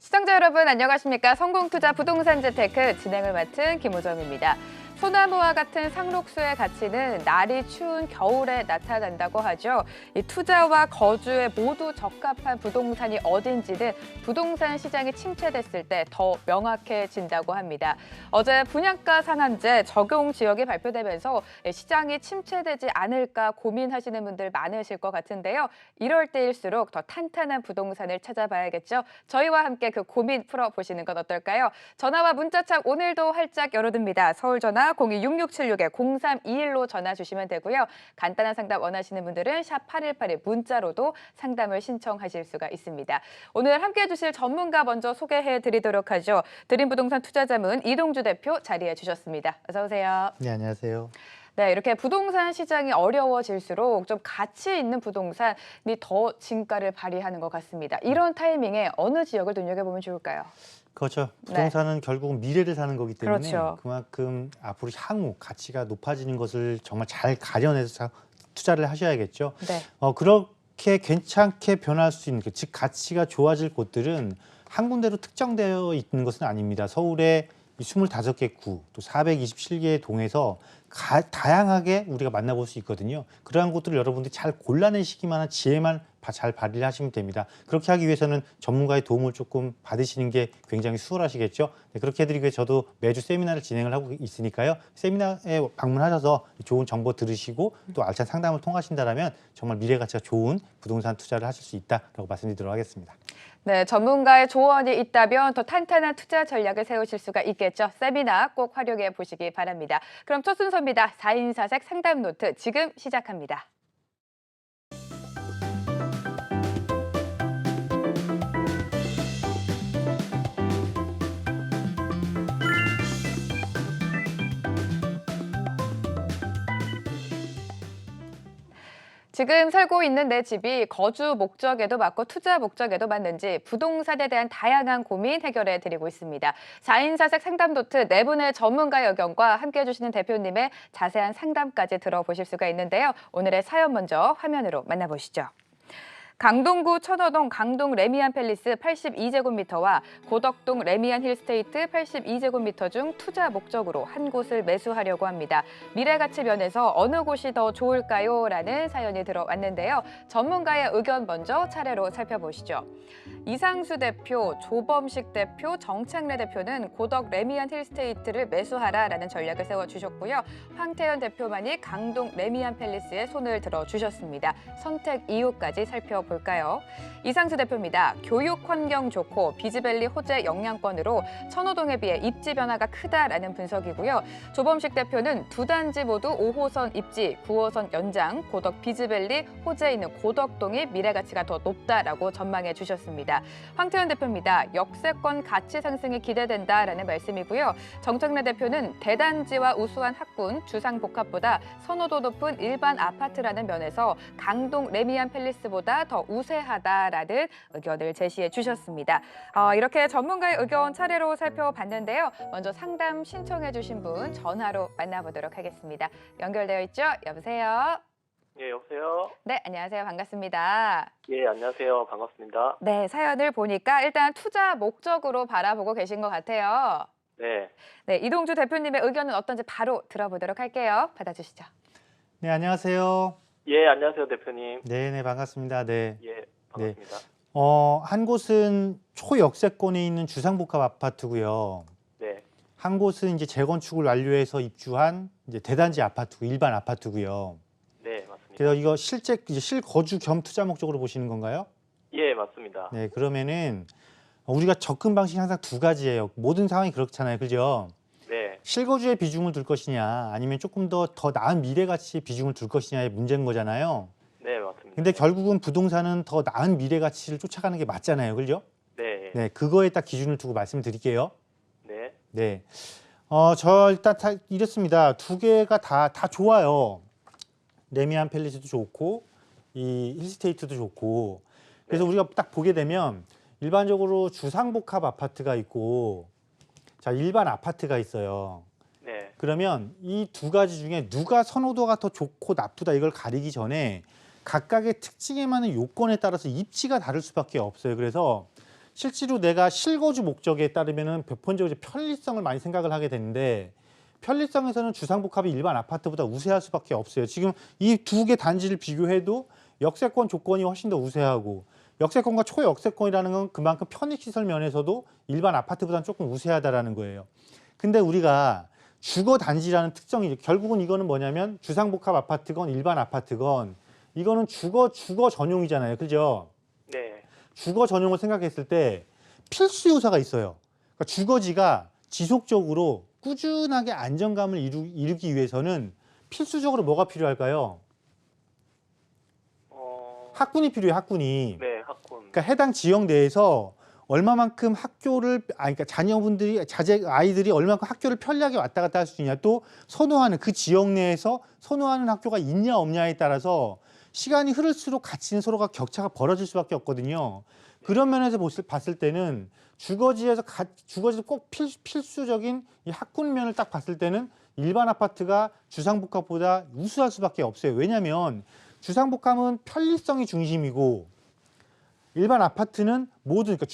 시청자 여러분 안녕하십니까? 성공투자 부동산 재테크 진행을 맡은 김호정입니다. 소나무와 같은 상록수의 가치는 날이 추운 겨울에 나타난다고 하죠. 이 투자와 거주에 모두 적합한 부동산이 어딘지는 부동산 시장이 침체됐을 때 더 명확해진다고 합니다. 어제 분양가 상한제 적용 지역이 발표되면서 시장이 침체되지 않을까 고민하시는 분들 많으실 것 같은데요. 이럴 때일수록 더 탄탄한 부동산을 찾아봐야겠죠. 저희와 함께 그 고민 풀어보시는 건 어떨까요? 전화와 문자창 오늘도 활짝 열어둡니다. 서울 전화 0266-0321로 전화 주시면 되고요. 간단한 상담 원하시는 분들은 샵 8181 문자로도 상담을 신청하실 수가 있습니다. 오늘 함께해 주실 전문가 먼저 소개해 드리도록 하죠. 드림부동산 투자자문 이동주 대표 자리해 주셨습니다. 어서 오세요. 네, 안녕하세요. 네, 이렇게 부동산 시장이 어려워질수록 좀 가치 있는 부동산이 더 진가를 발휘하는 것 같습니다. 이런 타이밍에 어느 지역을 눈여겨보면 좋을까요? 그렇죠. 부동산은 결국은 미래를 사는 거기 때문에 그렇죠. 그만큼 앞으로 향후 가치가 높아지는 것을 정말 잘 가려내서 투자를 하셔야겠죠. 네. 그렇게 괜찮게 변할 수 있는, 즉 가치가 좋아질 곳들은 한 군데로 특정되어 있는 것은 아닙니다. 서울에 25개 구, 또 427개의 동에서 다양하게 우리가 만나볼 수 있거든요. 그러한 곳들을 여러분들이 잘 골라내시기만 한 지혜만 잘 발휘를 하시면 됩니다. 그렇게 하기 위해서는 전문가의 도움을 조금 받으시는 게 굉장히 수월하시겠죠. 네, 그렇게 해드리기 위해 저도 매주 세미나를 진행을 하고 있으니까요. 세미나에 방문하셔서 좋은 정보 들으시고 또 알찬 상담을 통하신다면 정말 미래 가치가 좋은 부동산 투자를 하실 수 있다라고 말씀드리도록 하겠습니다. 네, 전문가의 조언이 있다면 더 탄탄한 투자 전략을 세우실 수가 있겠죠. 세미나 꼭 활용해 보시기 바랍니다. 그럼 첫 순서입니다. 4인 4색 상담 노트 지금 시작합니다. 지금 살고 있는 내 집이 거주 목적에도 맞고 투자 목적에도 맞는지 부동산에 대한 다양한 고민 해결해 드리고 있습니다. 4인 4색 상담 노트 4분의 전문가의 의견과 함께해 주시는 대표님의 자세한 상담까지 들어보실 수가 있는데요. 오늘의 사연 먼저 화면으로 만나보시죠. 강동구 천호동 강동 레미안 팰리스 82제곱미터와 고덕동 레미안 힐스테이트 82제곱미터 중 투자 목적으로 한 곳을 매수하려고 합니다. 미래 가치 면에서 어느 곳이 더 좋을까요? 라는 사연이 들어왔는데요. 전문가의 의견 먼저 차례로 살펴보시죠. 이상수 대표, 조범식 대표, 정창래 대표는 고덕 레미안 힐스테이트를 매수하라라는 전략을 세워주셨고요. 황태현 대표만이 강동 레미안 팰리스에 손을 들어주셨습니다. 선택 이유까지 살펴볼까요? 이상수 대표입니다. 교육 환경 좋고 비즈밸리 호재 영향권으로 천호동에 비해 입지 변화가 크다라는 분석이고요. 조범식 대표는 두 단지 모두 5호선 입지, 9호선 연장, 고덕 비즈밸리 호재 있는 고덕동이 미래 가치가 더 높다라고 전망해 주셨습니다. 황태현 대표입니다. 역세권 가치 상승이 기대된다라는 말씀이고요. 정창래 대표는 대단지와 우수한 학군, 주상복합보다 선호도 높은 일반 아파트라는 면에서 강동 레미안 팰리스보다 더 우세하다라는 의견을 제시해 주셨습니다. 이렇게 전문가의 의견 차례로 살펴봤는데요. 먼저 상담 신청해 주신 분 전화로 만나보도록 하겠습니다. 연결되어 있죠? 여보세요? 예, 여보세요? 네, 안녕하세요. 반갑습니다. 예, 안녕하세요. 반갑습니다. 네, 사연을 보니까 일단 투자 목적으로 바라보고 계신 것 같아요. 네. 네, 이동주 대표님의 의견은 어떤지 바로 들어보도록 할게요. 받아주시죠. 네, 안녕하세요. 예, 안녕하세요, 대표님. 네, 반갑습니다. 네. 예, 반갑습니다. 한 곳은 초역세권에 있는 주상복합 아파트고요. 네. 한 곳은 이제 재건축을 완료해서 입주한 이제 대단지 아파트고 일반 아파트고요. 네, 맞습니다. 그래서 이거 실제 이제 실거주 겸 투자 목적으로 보시는 건가요? 예, 맞습니다. 네, 그러면은 우리가 접근 방식이 항상 두 가지예요. 모든 상황이 그렇잖아요, 그죠? 네. 실거주에 비중을 둘 것이냐, 아니면 조금 더 나은 미래 가치에 비중을 둘 것이냐의 문제인 거잖아요. 네, 맞습니다. 근데 결국은 부동산은 더 나은 미래 가치를 쫓아가는 게 맞잖아요, 그죠? 네. 네, 그거에 딱 기준을 두고 말씀드릴게요. 네. 네, 저 일단 이렇습니다. 두 개가 다 좋아요. 레미안 팰리스도 좋고 이 힐스테이트도 좋고. 그래서 네. 우리가 딱 보게 되면 일반적으로 주상복합 아파트가 있고 자 일반 아파트가 있어요. 네. 그러면 이 두 가지 중에 누가 선호도가 더 좋고 나쁘다 이걸 가리기 전에 각각의 특징에 맞는 요건에 따라서 입지가 다를 수밖에 없어요. 그래서 실제로 내가 실거주 목적에 따르면은 보편적으로 이제 편리성을 많이 생각을 하게 되는데 편리성에서는 주상복합이 일반 아파트보다 우세할 수밖에 없어요. 지금 이 두 개 단지를 비교해도 역세권 조건이 훨씬 더 우세하고 역세권과 초역세권이라는 건 그만큼 편익시설 면에서도 일반 아파트보다는 조금 우세하다라는 거예요. 근데 우리가 주거 단지라는 특성이 결국은 이거는 뭐냐면 주상복합 아파트건 일반 아파트건 이거는 주거 전용이잖아요. 그죠? 네. 주거 전용을 생각했을 때 필수 요소가 있어요. 그러니까 주거지가 지속적으로 꾸준하게 안정감을 이루기 위해서는 필수적으로 뭐가 필요할까요? 학군이 필요해요. 학군이. 네, 학군. 그러니까 해당 지역 내에서 얼마만큼 학교를 그러니까 아이들이 얼마만큼 학교를 편리하게 왔다 갔다 할 수 있냐, 또 선호하는 그 지역 내에서 선호하는 학교가 있냐 없냐에 따라서 시간이 흐를수록 가치는 서로가 격차가 벌어질 수밖에 없거든요. 그런 면에서 봤을 때는 주거지도 꼭 필수적인 이 학군면을 딱 봤을 때는 일반 아파트가 주상복합보다 우수할 수밖에 없어요. 왜냐하면 주상복합은 편리성이 중심이고 일반 아파트는 모든 그러니까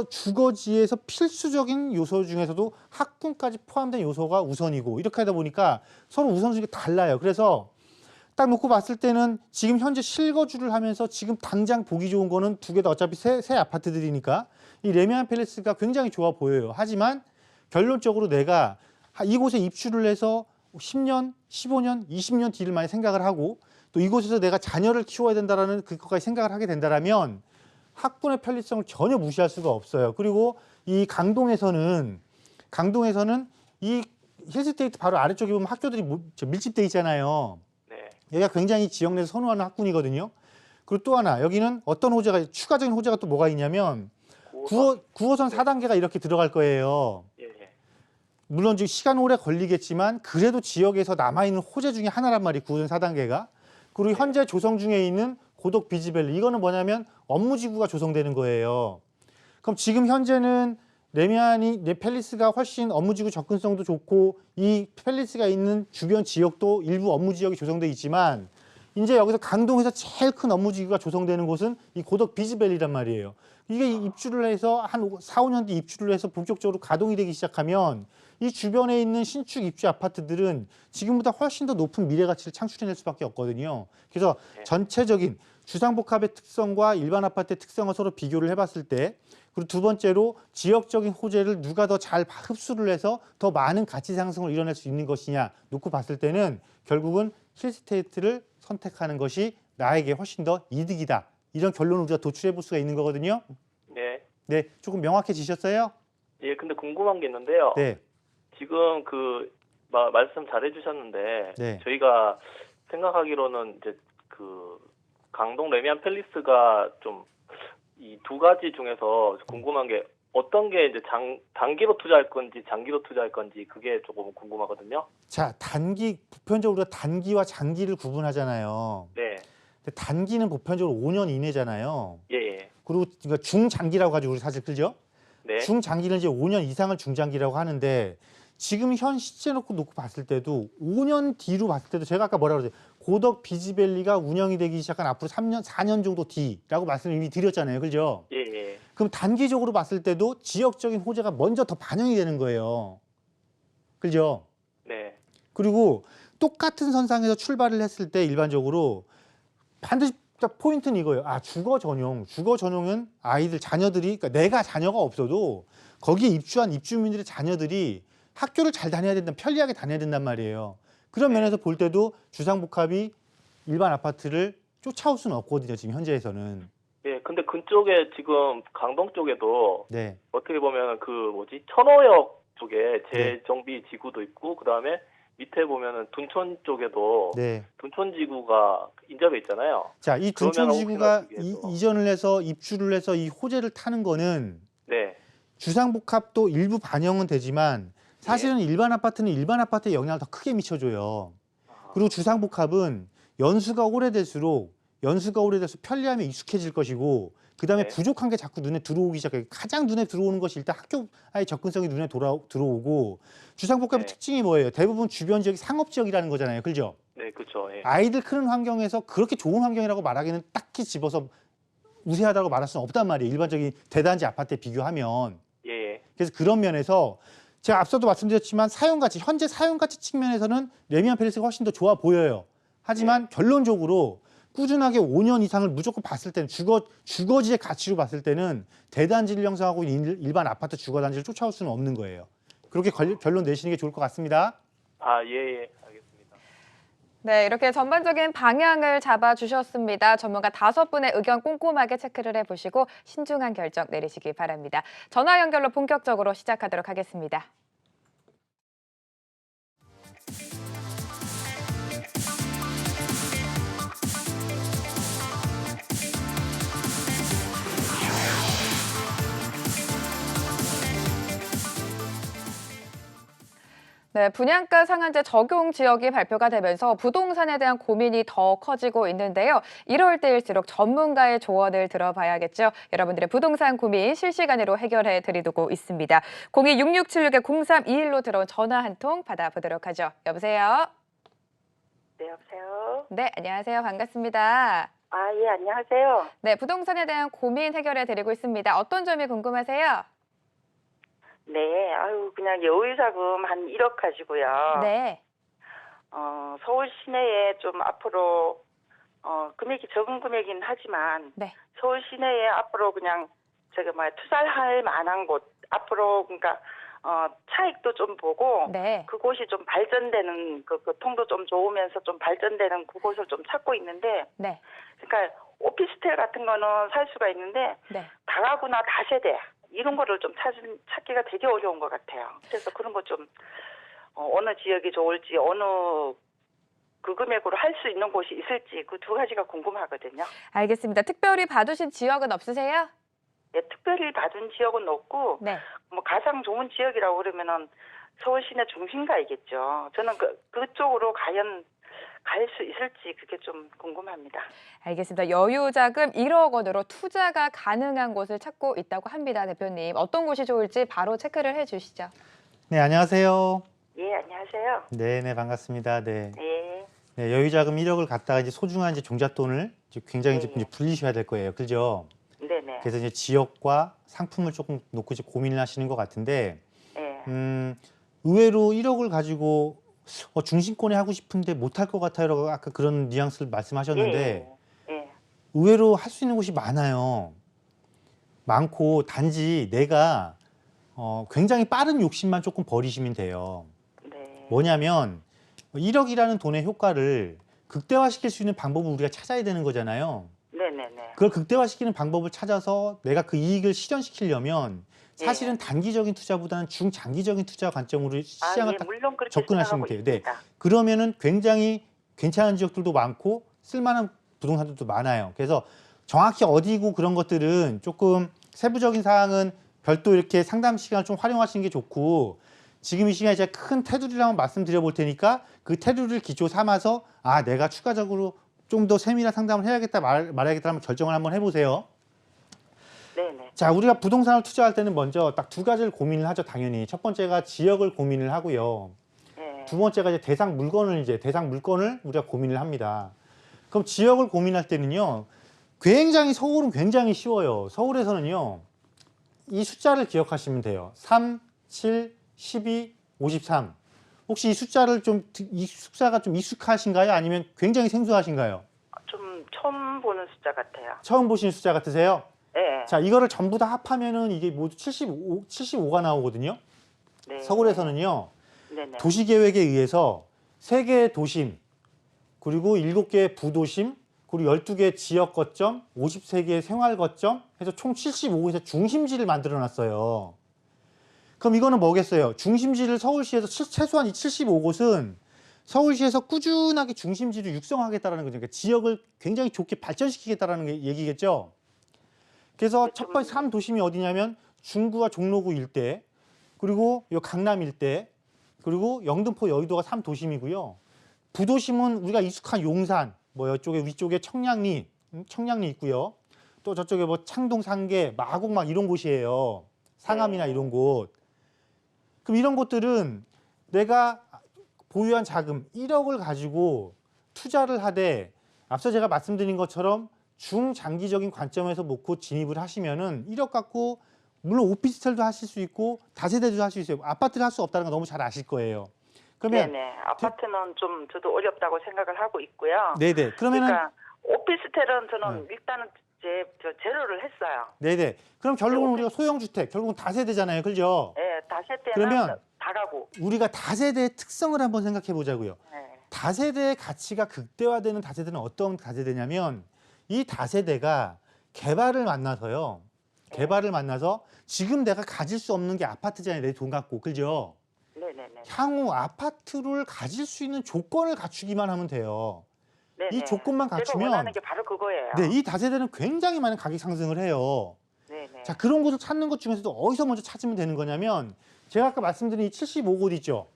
주거지에서 필수적인 요소 중에서도 학군까지 포함된 요소가 우선이고 이렇게 하다 보니까 서로 우선순위가 달라요. 그래서 딱 놓고 봤을 때는 지금 현재 실거주를 하면서 지금 당장 보기 좋은 거는 두 개 다 어차피 새 아파트들이니까 이 레미안 팰리스가 굉장히 좋아 보여요. 하지만 결론적으로 내가 이곳에 입주를 해서 10년, 15년, 20년 뒤를 많이 생각을 하고 또 이곳에서 내가 자녀를 키워야 된다라는 그것까지 생각을 하게 된다라면 학군의 편리성을 전혀 무시할 수가 없어요. 그리고 이 강동에서는 이 힐스테이트 바로 아래쪽에 보면 학교들이 밀집돼 있잖아요. 네. 여기가 굉장히 지역 내에서 선호하는 학군이거든요. 그리고 또 하나 여기는 어떤 호재가 추가적인 호재가 또 뭐가 있냐면 9호선 4단계가 이렇게 들어갈 거예요. 예, 예. 물론 지금 시간 오래 걸리겠지만 그래도 지역에서 남아있는 호재 중에 하나란 말이에요. 9호선 4단계가. 그리고 현재 조성 중에 있는 고덕 비지밸리 이거는 뭐냐면 업무지구가 조성되는 거예요. 그럼 지금 현재는 레미안이 팰리스가 훨씬 업무지구 접근성도 좋고 이 팰리스가 있는 주변 지역도 일부 업무지역이 조성돼 있지만 이제 여기서 강동에서 제일 큰 업무지구가 조성되는 곳은 이 고덕 비지밸리란 말이에요. 이게 입주를 해서 한 4, 5년 뒤 입주를 해서 본격적으로 가동이 되기 시작하면 이 주변에 있는 신축 입주 아파트들은 지금보다 훨씬 더 높은 미래 가치를 창출해낼 수밖에 없거든요. 그래서 전체적인 주상복합의 특성과 일반 아파트의 특성을 서로 비교를 해봤을 때 그리고 두 번째로 지역적인 호재를 누가 더 잘 흡수를 해서 더 많은 가치 상승을 이뤄낼 수 있는 것이냐 놓고 봤을 때는 결국은 힐스테이트를 선택하는 것이 나에게 훨씬 더 이득이다. 이런 결론을 우리가 도출해 볼 수가 있는 거거든요. 네. 네, 조금 명확해지셨어요? 예, 근데 궁금한 게 있는데요. 네, 지금 말씀 잘해 주셨는데 네. 저희가 생각하기로는 이제 그 강동 레미안 팰리스가 좀 이 두 가지 중에서 궁금한 게 어떤 게 이제 단기로 투자할 건지 장기로 투자할 건지 그게 조금 궁금하거든요. 자, 보편적으로 우리가 단기와 장기를 구분하잖아요. 네. 근데 단기는 보편적으로 5년 이내잖아요. 예, 예. 그리고 그러니까 중장기라고 가지고 우리 사실 그죠? 네. 중장기는 이제 5년 이상을 중장기라고 하는데 지금 현 시제 놓고 봤을 때도 5년 뒤로 봤을 때도 제가 아까 뭐라 그러지? 고덕 비지밸리가 운영이 되기 시작한 앞으로 3년, 4년 정도 뒤라고 말씀을 이미 드렸잖아요. 그죠? 예, 예. 그럼 단기적으로 봤을 때도 지역적인 호재가 먼저 더 반영이 되는 거예요. 그죠? 네. 그리고 똑같은 선상에서 출발을 했을 때 일반적으로 반드시 딱 포인트는 이거예요. 주거 전용은 아이들, 자녀들이, 그러니까 내가 자녀가 없어도 거기에 입주한 입주민들의 자녀들이 학교를 잘 다녀야 된다, 편리하게 다녀야 된단 말이에요. 그런 면에서 볼 때도 주상복합이 일반 아파트를 쫓아올 수는 없거든요. 지금 현재에서는. 예, 근데 그쪽에 지금 강동 쪽에도 네. 어떻게 보면 천호역 쪽에 재정비 지구도 있고 그다음에 밑에 보면은 둔촌 쪽에도 네. 둔촌 지구가 인접해 있잖아요. 자, 이 둔촌 지구가 이전을 해서 입주를 해서 이 호재를 타는 거는 네. 주상복합도 일부 반영은 되지만 사실은 일반 아파트는 일반 아파트의 영향을 더 크게 미쳐줘요. 그리고 주상복합은 연수가 오래될수록 편리함에 익숙해질 것이고 그다음에 부족한 게 자꾸 눈에 들어오기 시작해요. 가장 눈에 들어오는 것이 일단 학교의 접근성이 눈에 들어오고 주상복합의 특징이 뭐예요? 대부분 주변 지역이 상업 지역이라는 거잖아요. 그죠? 네, 그렇죠. 예. 아이들 크는 환경에서 그렇게 좋은 환경이라고 말하기는 딱히 집어서 우세하다고 말할 수는 없단 말이에요. 일반적인 대단지 아파트에 비교하면. 예. 그래서 그런 면에서 제가 앞서도 말씀드렸지만 사용가치, 현재 사용가치 측면에서는 레미안 팰리스가 훨씬 더 좋아 보여요. 하지만 결론적으로 꾸준하게 5년 이상을 무조건 봤을 때는 주거지의 가치로 봤을 때는 대단지를 형성하고 있는 일반 아파트 주거단지를 쫓아올 수는 없는 거예요. 그렇게 결론 내시는 게 좋을 것 같습니다. 아, 예. 알겠습니다. 네, 이렇게 전반적인 방향을 잡아주셨습니다. 전문가 5분의 의견 꼼꼼하게 체크를 해보시고 신중한 결정 내리시기 바랍니다. 전화 연결로 본격적으로 시작하도록 하겠습니다. 네, 분양가 상한제 적용 지역이 발표가 되면서 부동산에 대한 고민이 더 커지고 있는데요. 이럴 때일수록 전문가의 조언을 들어봐야겠죠. 여러분들의 부동산 고민 실시간으로 해결해 드리고 있습니다. 02-6676-0321로 들어온 전화 한 통 받아보도록 하죠. 여보세요? 네, 여보세요? 네, 안녕하세요. 반갑습니다. 아, 예, 안녕하세요. 네, 부동산에 대한 고민 해결해 드리고 있습니다. 어떤 점이 궁금하세요? 네, 아유, 그냥 여유자금 한 1억 가지고요. 네. 서울 시내에 좀 앞으로, 금액이 적은 금액이긴 하지만, 네. 서울 시내에 앞으로 그냥, 투자를 할 만한 곳, 앞으로, 그러니까, 차익도 좀 보고, 네. 그곳이 좀 발전되는, 교통도 좀 좋으면서 좀 발전되는 그곳을 좀 찾고 있는데, 네. 그러니까, 오피스텔 같은 거는 살 수가 있는데, 네. 다가구나 다세대 이런 거를 좀 찾기가 되게 어려운 것 같아요. 그래서 그런 거 좀 어느 지역이 좋을지 어느 그 금액으로 할 수 있는 곳이 있을지 그 두 가지가 궁금하거든요. 알겠습니다. 특별히 봐두신 지역은 없으세요? 예, 특별히 받은 지역은 없고 네. 뭐 가장 좋은 지역이라고 그러면은 서울 시내 중심가이겠죠. 저는 그쪽으로 과연 갈 수 있을지 그게 좀 궁금합니다. 알겠습니다. 여유자금 1억 원으로 투자가 가능한 곳을 찾고 있다고 합니다, 대표님. 어떤 곳이 좋을지 바로 체크를 해주시죠. 네, 안녕하세요. 예, 안녕하세요. 네, 반갑습니다. 네. 예, 네, 여유자금 1억을 갖다가 이제 소중한 이제 종잣돈을 굉장히 이제 분리셔야 될 거예요. 그죠? 네네. 그래서 이제 지역과 상품을 조금 놓고 이제 고민을 하시는 것 같은데, 예, 의외로 1억을 가지고 중심권에 하고 싶은데 못할 것 같아요. 아까 그런 뉘앙스를 말씀하셨는데, 예, 의외로 할 수 있는 곳이 많아요. 많고, 단지 내가 굉장히 빠른 욕심만 조금 버리시면 돼요. 네. 뭐냐면 1억이라는 돈의 효과를 극대화시킬 수 있는 방법을 우리가 찾아야 되는 거잖아요. 네네네. 그걸 극대화시키는 방법을 찾아서 내가 그 이익을 실현시키려면 사실은 단기적인 투자보다는 중장기적인 투자 관점으로 시장을 딱 물론 그렇게 접근하시면 생각하고 돼요. 네. 있습니다. 그러면은 굉장히 괜찮은 지역들도 많고 쓸만한 부동산들도 많아요. 그래서 정확히 어디고 그런 것들은 조금 세부적인 사항은 별도 이렇게 상담 시간을 좀 활용하시는 게 좋고, 지금 이 시간에 제가 큰 테두리를 한번 말씀드려 볼 테니까 그 테두리를 기초 삼아서 내가 추가적으로 좀 더 세밀한 상담을 해야겠다 말아야겠다 하면 결정을 한번 해보세요. 네네. 자, 우리가 부동산을 투자할 때는 먼저 딱 두 가지를 고민을 하죠, 당연히. 첫 번째가 지역을 고민을 하고요. 네. 두 번째가 이제 대상 물건을 우리가 고민을 합니다. 그럼 지역을 고민할 때는요, 서울은 굉장히 쉬워요. 서울에서는요, 이 숫자를 기억하시면 돼요. 3, 7, 12, 53. 혹시 이 숫자가 좀 익숙하신가요? 아니면 굉장히 생소하신가요? 좀 처음 보는 숫자 같아요. 처음 보시는 숫자 같으세요? 네. 자, 이거를 전부 다 합하면은 이게 모두 75가 나오거든요. 네. 서울에서는요, 네네. 도시계획에 의해서 3개의 도심, 그리고 7개의 부도심, 그리고 12개의 지역 거점, 53개의 생활 거점 해서 총 75에서 중심지를 만들어 놨어요. 그럼 이거는 뭐겠어요? 중심지를 서울시에서 최소한 이 75곳은 서울시에서 꾸준하게 중심지를 육성하겠다라는 거죠. 그러니까 지역을 굉장히 좋게 발전시키겠다라는 얘기겠죠. 그래서 첫 번째 3도심이 어디냐면 중구와 종로구 일대, 그리고 요 강남 일대, 그리고 영등포 여의도가 3도심이고요. 부도심은 우리가 익숙한 용산, 뭐 이쪽에 위쪽에 청량리 있고요. 또 저쪽에 뭐 창동, 상계, 마곡 막 이런 곳이에요. 상암이나 이런 곳. 그럼 이런 곳들은 내가 보유한 자금 1억을 가지고 투자를 하되, 앞서 제가 말씀드린 것처럼 중장기적인 관점에서 놓고 진입을 하시면은 1억 갖고 물론 오피스텔도 하실 수 있고 다세대도 할 수 있어요. 아파트를 할 수 없다는 거 너무 잘 아실 거예요. 그러면 네네. 아파트는 좀 저도 어렵다고 생각을 하고 있고요. 네네. 그러면은 그러니까 오피스텔은 저는 네. 일단은 제로를 했어요. 네네. 그럼 결국은 우리가 소형주택, 결국은 다세대잖아요. 그죠? 네, 다세대는 그러면 다 가고. 우리가 다세대의 특성을 한번 생각해 보자고요. 네. 다세대의 가치가 극대화되는 다세대는 어떤 다세대냐면 이 다세대가 개발을 만나서요. 개발을 만나서 지금 내가 가질 수 없는 게 아파트잖아요. 내 돈 갖고. 그죠? 네네네. 향후 아파트를 가질 수 있는 조건을 갖추기만 하면 돼요. 네네. 이 조건만 제가 갖추면 원하는 게 바로 그거예요. 네, 이 다세대는 굉장히 많은 가격 상승을 해요. 네네. 자, 그런 곳을 찾는 것 중에서도 어디서 먼저 찾으면 되는 거냐면 제가 아까 말씀드린 이 75곳 있죠.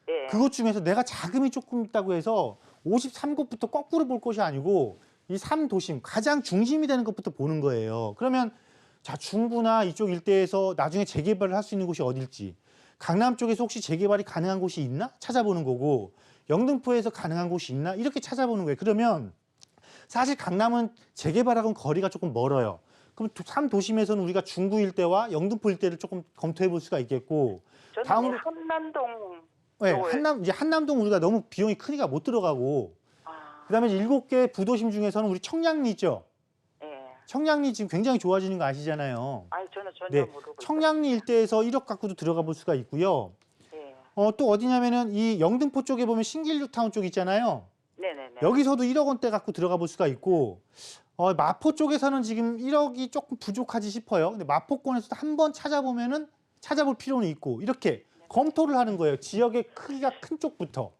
네. 그곳 중에서 내가 자금이 조금 있다고 해서 53곳부터 거꾸로 볼 것이 아니고 이 3도심 가장 중심이 되는 것부터 보는 거예요. 그러면 자, 중구나 이쪽 일대에서 나중에 재개발을 할 수 있는 곳이 어딜지, 강남 쪽에서 혹시 재개발이 가능한 곳이 있나 찾아보는 거고, 영등포에서 가능한 곳이 있나 이렇게 찾아보는 거예요. 그러면 사실 강남은 재개발하고는 거리가 조금 멀어요. 그럼 3도심에서는 우리가 중구 일대와 영등포 일대를 조금 검토해 볼 수가 있겠고, 저는 다음으로 한남동 네, 쪽을- 이제 한남동 우리가 너무 비용이 크니까 못 들어가고, 그다음에 7개 부도심 중에서는 우리 청량리 있죠. 예. 청량리 지금 굉장히 좋아지는 거 아시잖아요. 아니 저는 전혀 네, 모르고 청량리 일대에서 1억 갖고도 들어가 볼 수가 있고요. 있어요. 또 어디냐면은 이 영등포 쪽에 보면 신길뉴타운 쪽 있잖아요. 네네네. 여기서도 1억 원대 갖고 들어가 볼 수가 있고, 마포 쪽에서는 지금 1억이 조금 부족하지 싶어요. 근데 마포권에서도 한번 찾아볼 필요는 있고, 이렇게 검토를 하는 거예요. 지역의 크기가 큰 쪽부터.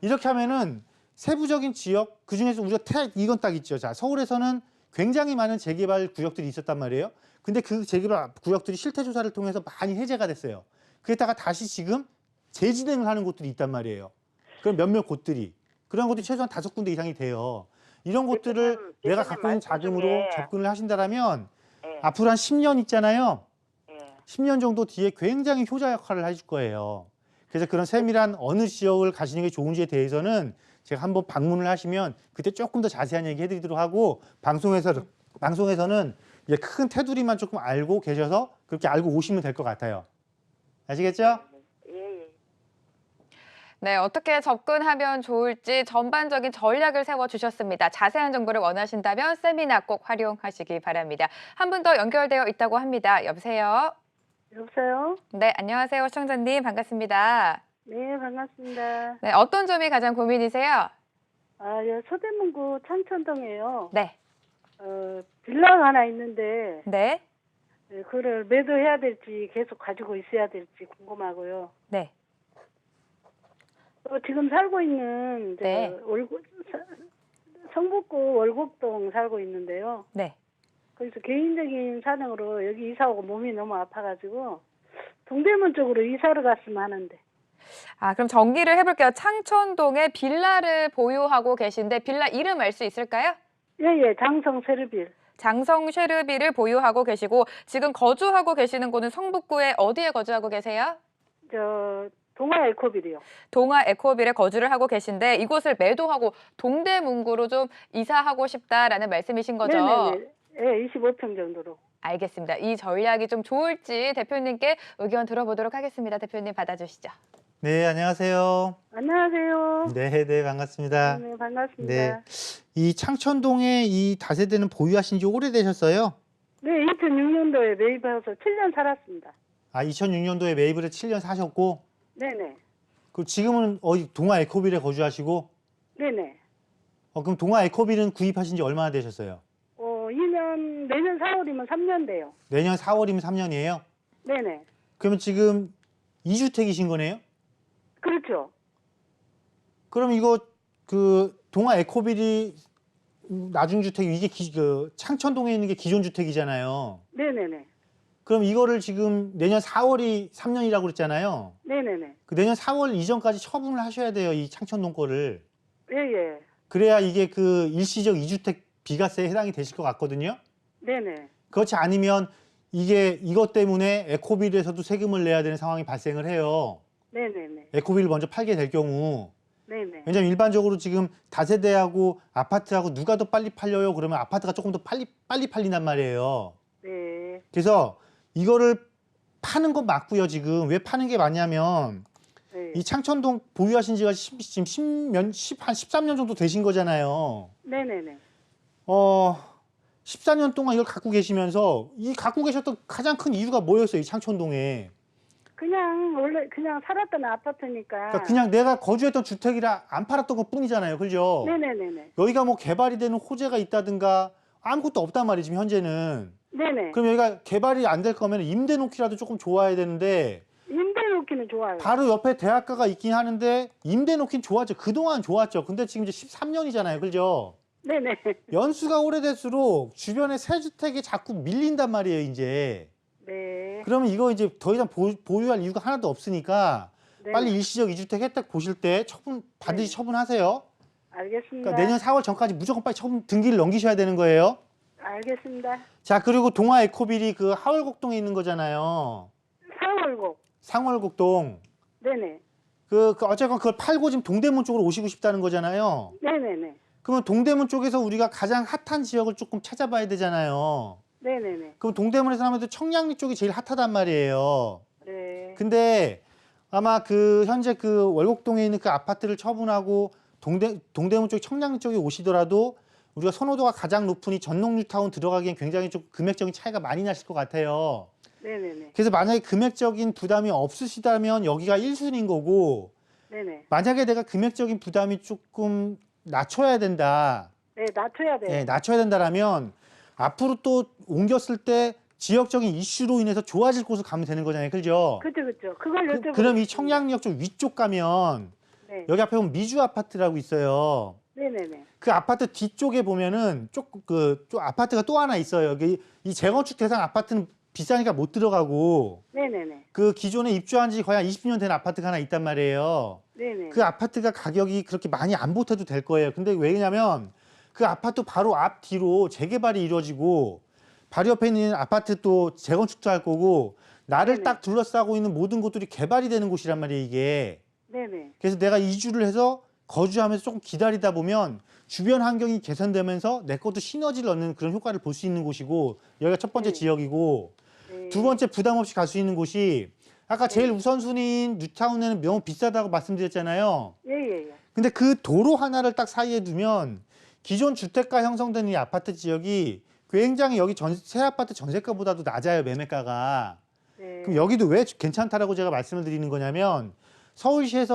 이렇게 하면은 세부적인 지역, 그 중에서 우리가 이건 딱 있죠. 자, 서울에서는 굉장히 많은 재개발 구역들이 있었단 말이에요. 근데 그 재개발 구역들이 실태 조사를 통해서 많이 해제가 됐어요. 그랬다가 다시 지금 재진행을 하는 곳들이 있단 말이에요. 그럼 몇몇 곳들이. 그런 곳이 최소한 5군데 이상이 돼요. 이런 곳들을 대표님 내가 갖고 있는 말씀 자금으로 중에 접근을 하신다면 예. 앞으로 한 10년 있잖아요. 예. 10년 정도 뒤에 굉장히 효자 역할을 해줄 거예요. 그래서 그런 세밀한 어느 지역을 가시는 게 좋은지에 대해서는 제가 한번 방문을 하시면 그때 조금 더 자세한 얘기 해드리도록 하고, 방송에서는 이제 큰 테두리만 조금 알고 계셔서 그렇게 알고 오시면 될 것 같아요. 아시겠죠? 예. 네, 어떻게 접근하면 좋을지 전반적인 전략을 세워주셨습니다. 자세한 정보를 원하신다면 세미나 꼭 활용하시기 바랍니다. 한 분 더 연결되어 있다고 합니다. 여보세요? 여보세요? 네, 안녕하세요. 시청자님 반갑습니다. 네, 반갑습니다. 네, 어떤 점이 가장 고민이세요? 예, 서대문구 창천동에요. 네, 빌라가 하나 있는데, 네, 그걸 매도해야 될지 계속 가지고 있어야 될지 궁금하고요. 네, 지금 살고 있는 네. 성북구 월곡동 살고 있는데요. 네. 거기서 개인적인 사정으로 여기 이사 오고 몸이 너무 아파가지고 동대문 쪽으로 이사를 갔으면 하는데. 아, 그럼 정리를 해볼게요. 창천동에 빌라를 보유하고 계신데 빌라 이름 알 수 있을까요? 예, 장성 세르빌. 장성 쉐르비를 보유하고 계시고 지금 거주하고 계시는 곳은 성북구에 어디에 거주하고 계세요? 동아 에코빌이요. 동아 에코빌에 거주를 하고 계신데 이곳을 매도하고 동대문구로 좀 이사하고 싶다라는 말씀이신 거죠? 네네네. 예, 25평 정도로. 알겠습니다. 이 전략이 좀 좋을지 대표님께 의견 들어보도록 하겠습니다. 대표님 받아주시죠. 네, 안녕하세요. 안녕하세요. 네, 반갑습니다. 네, 반갑습니다. 네, 이 창천동에 이 다세대는 보유하신 지 오래되셨어요? 네, 2006년도에 매입해서 7년 살았습니다. 아, 2006년도에 매입을 해서 7년 사셨고, 네네. 그 지금은 어디 동아 에코빌에 거주하시고, 네네. 그럼 동아 에코빌은 구입하신 지 얼마나 되셨어요? 내년 4월이면 3년 돼요. 내년 4월이면 3년이에요? 네네. 그러면 지금 2주택이신 거네요? 그렇죠. 그럼 이거 그 동아 에코빌이 나중주택 이게 창천동에 있는 게 기존 주택이잖아요. 네네네. 그럼 이거를 지금 내년 4월이 3년이라고 그랬잖아요. 네네네. 그 내년 4월 이전까지 처분을 하셔야 돼요, 이 창천동 거를. 예예. 그래야 이게 그 일시적 2주택 비과세에 해당이 되실 것 같거든요. 네네. 그렇지 않으면 이것 때문에 에코빌에서도 세금을 내야 되는 상황이 발생을 해요. 네네네. 에코빌을 먼저 팔게 될 경우. 네네. 왜냐면 일반적으로 지금 다세대하고 아파트하고 누가 더 빨리 팔려요? 그러면 아파트가 조금 더 빨리 팔린단 말이에요. 네. 그래서 이거를 파는 건 맞고요. 지금 왜 파는 게 맞냐면 네. 이 창천동 보유하신 지가 지금 13년 정도 되신 거잖아요. 네네네. 14년 동안 이걸 갖고 계시면서 이 갖고 계셨던 가장 큰 이유가 뭐였어요? 이 창천동에. 그냥 원래 그냥 살았던 아파트니까. 그러니까 그냥 내가 거주했던 주택이라 안 팔았던 것 뿐이잖아요. 그죠? 네네네네. 여기가 뭐 개발이 되는 호재가 있다든가 아무것도 없단 말이지, 지금 현재는. 네네. 그럼 여기가 개발이 안 될 거면 임대 놓기라도 조금 좋아야 되는데 임대 놓기는 좋아요. 바로 옆에 대학가가 있긴 하는데 임대 놓긴 좋았죠. 그동안 좋았죠. 근데 지금 이제 13년이잖아요. 그죠? 네네. 연수가 오래될수록 주변에 새 주택이 자꾸 밀린단 말이에요, 이제. 네. 그러면 이거 이제 더 이상 보유할 이유가 하나도 없으니까 네. 빨리 일시적 이주택 혜택 보실 때 반드시 네. 처분하세요. 알겠습니다. 그러니까 내년 4월 전까지 무조건 빨리 등기를 넘기셔야 되는 거예요. 알겠습니다. 자, 그리고 동아 에코빌이 그 하월곡동에 있는 거잖아요. 상월곡. 상월곡동. 네네. 어쨌건 그걸 팔고 지금 동대문 쪽으로 오시고 싶다는 거잖아요. 네네네. 그러면 동대문 쪽에서 우리가 가장 핫한 지역을 조금 찾아봐야 되잖아요. 네네네. 그럼 동대문에서 하면 청량리 쪽이 제일 핫하단 말이에요. 네. 근데 아마 현재 월곡동에 있는 그 아파트를 처분하고 동대문 쪽 청량리 쪽에 오시더라도 우리가 선호도가 가장 높으니 전농뉴타운 들어가기엔 굉장히 좀 금액적인 차이가 많이 나실 것 같아요. 네네네. 그래서 만약에 금액적인 부담이 없으시다면 여기가 1순위인 거고, 네네. 만약에 내가 금액적인 부담이 조금 낮춰야 된다. 네, 낮춰야 돼요. 네, 낮춰야 된다라면 앞으로 또 옮겼을 때 지역적인 이슈로 인해서 좋아질 곳을 가면 되는 거잖아요. 그죠? 그죠. 그걸 여쭤보고. 그럼 이 싶습니다. 청량리역 좀 위쪽 가면 네. 여기 앞에 보면 미주 아파트라고 있어요. 네네네. 그 아파트 뒤쪽에 보면은 좀 아파트가 또 하나 있어요. 여기 이 재건축 대상 아파트는 비싸니까 못 들어가고 네네네. 그 기존에 입주한 지 거의 한 20년 된 아파트가 하나 있단 말이에요. 네네. 그 아파트가 가격이 그렇게 많이 안 보태도 될 거예요. 근데 왜냐면 그 아파트 바로 앞 뒤로 재개발이 이루어지고 바로 옆에 있는 아파트 또 재건축도 할 거고 나를 네네. 딱 둘러싸고 있는 모든 곳들이 개발이 되는 곳이란 말이에요, 이게. 네네. 그래서 내가 이주를 해서 거주하면서 조금 기다리다 보면 주변 환경이 개선되면서 내 것도 시너지를 얻는 그런 효과를 볼 수 있는 곳이고 여기가 첫 번째 네. 지역이고 네. 두 번째 부담 없이 갈 수 있는 곳이 아까 제일 우선순위인 뉴타운에는 너무 비싸다고 말씀드렸잖아요. 예예예. 근데 그 도로 하나를 딱 사이에 두면 기존 주택가 형성된 이 아파트 지역이 굉장히 여기 새 아파트 전세가보다도 낮아요, 매매가가. 네. 그럼 여기도 왜 괜찮다라고 제가 말씀을 드리는 거냐면 서울시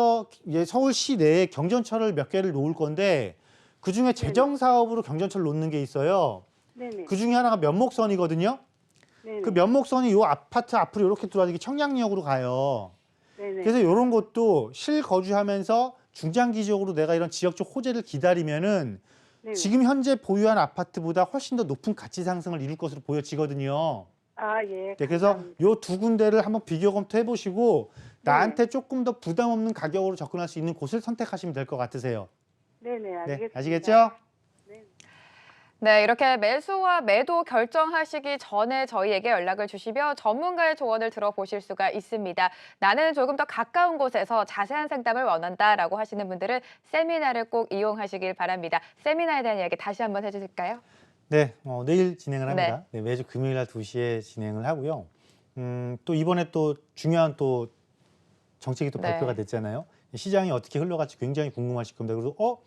내에 경전철을 몇 개를 놓을 건데 그중에 재정 사업으로 경전철을 놓는 게 있어요. 네네. 그 중에 하나가 면목선이거든요. 네네. 그 면목선이 요 아파트 앞으로 이렇게 들어와서 이게 청량리역으로 가요. 네네. 그래서 이런 것도 실거주하면서 중장기적으로 내가 이런 지역적 호재를 기다리면은 네네. 지금 현재 보유한 아파트보다 훨씬 더 높은 가치 상승을 이룰 것으로 보여지거든요. 아 예. 네, 그래서 감사합니다. 요 두 군데를 한번 비교 검토해 보시고 나한테 조금 더 부담 없는 가격으로 접근할 수 있는 곳을 선택하시면 될 것 같으세요. 네네. 네, 알겠습니다. 아시겠죠? 네, 이렇게 매수와 매도 결정하시기 전에 저희에게 연락을 주시면 전문가의 조언을 들어보실 수가 있습니다. 나는 조금 더 가까운 곳에서 자세한 상담을 원한다라고 하시는 분들은 세미나를 꼭 이용하시길 바랍니다. 세미나에 대한 이야기 다시 한번 해주실까요? 네, 내일 진행을 합니다. 네, 매주 금요일 날 2시에 진행을 하고요. 또 이번에 또 중요한 또 정책이 또 네. 발표가 됐잖아요. 시장이 어떻게 흘러갈지 굉장히 궁금하실 겁니다. 그래서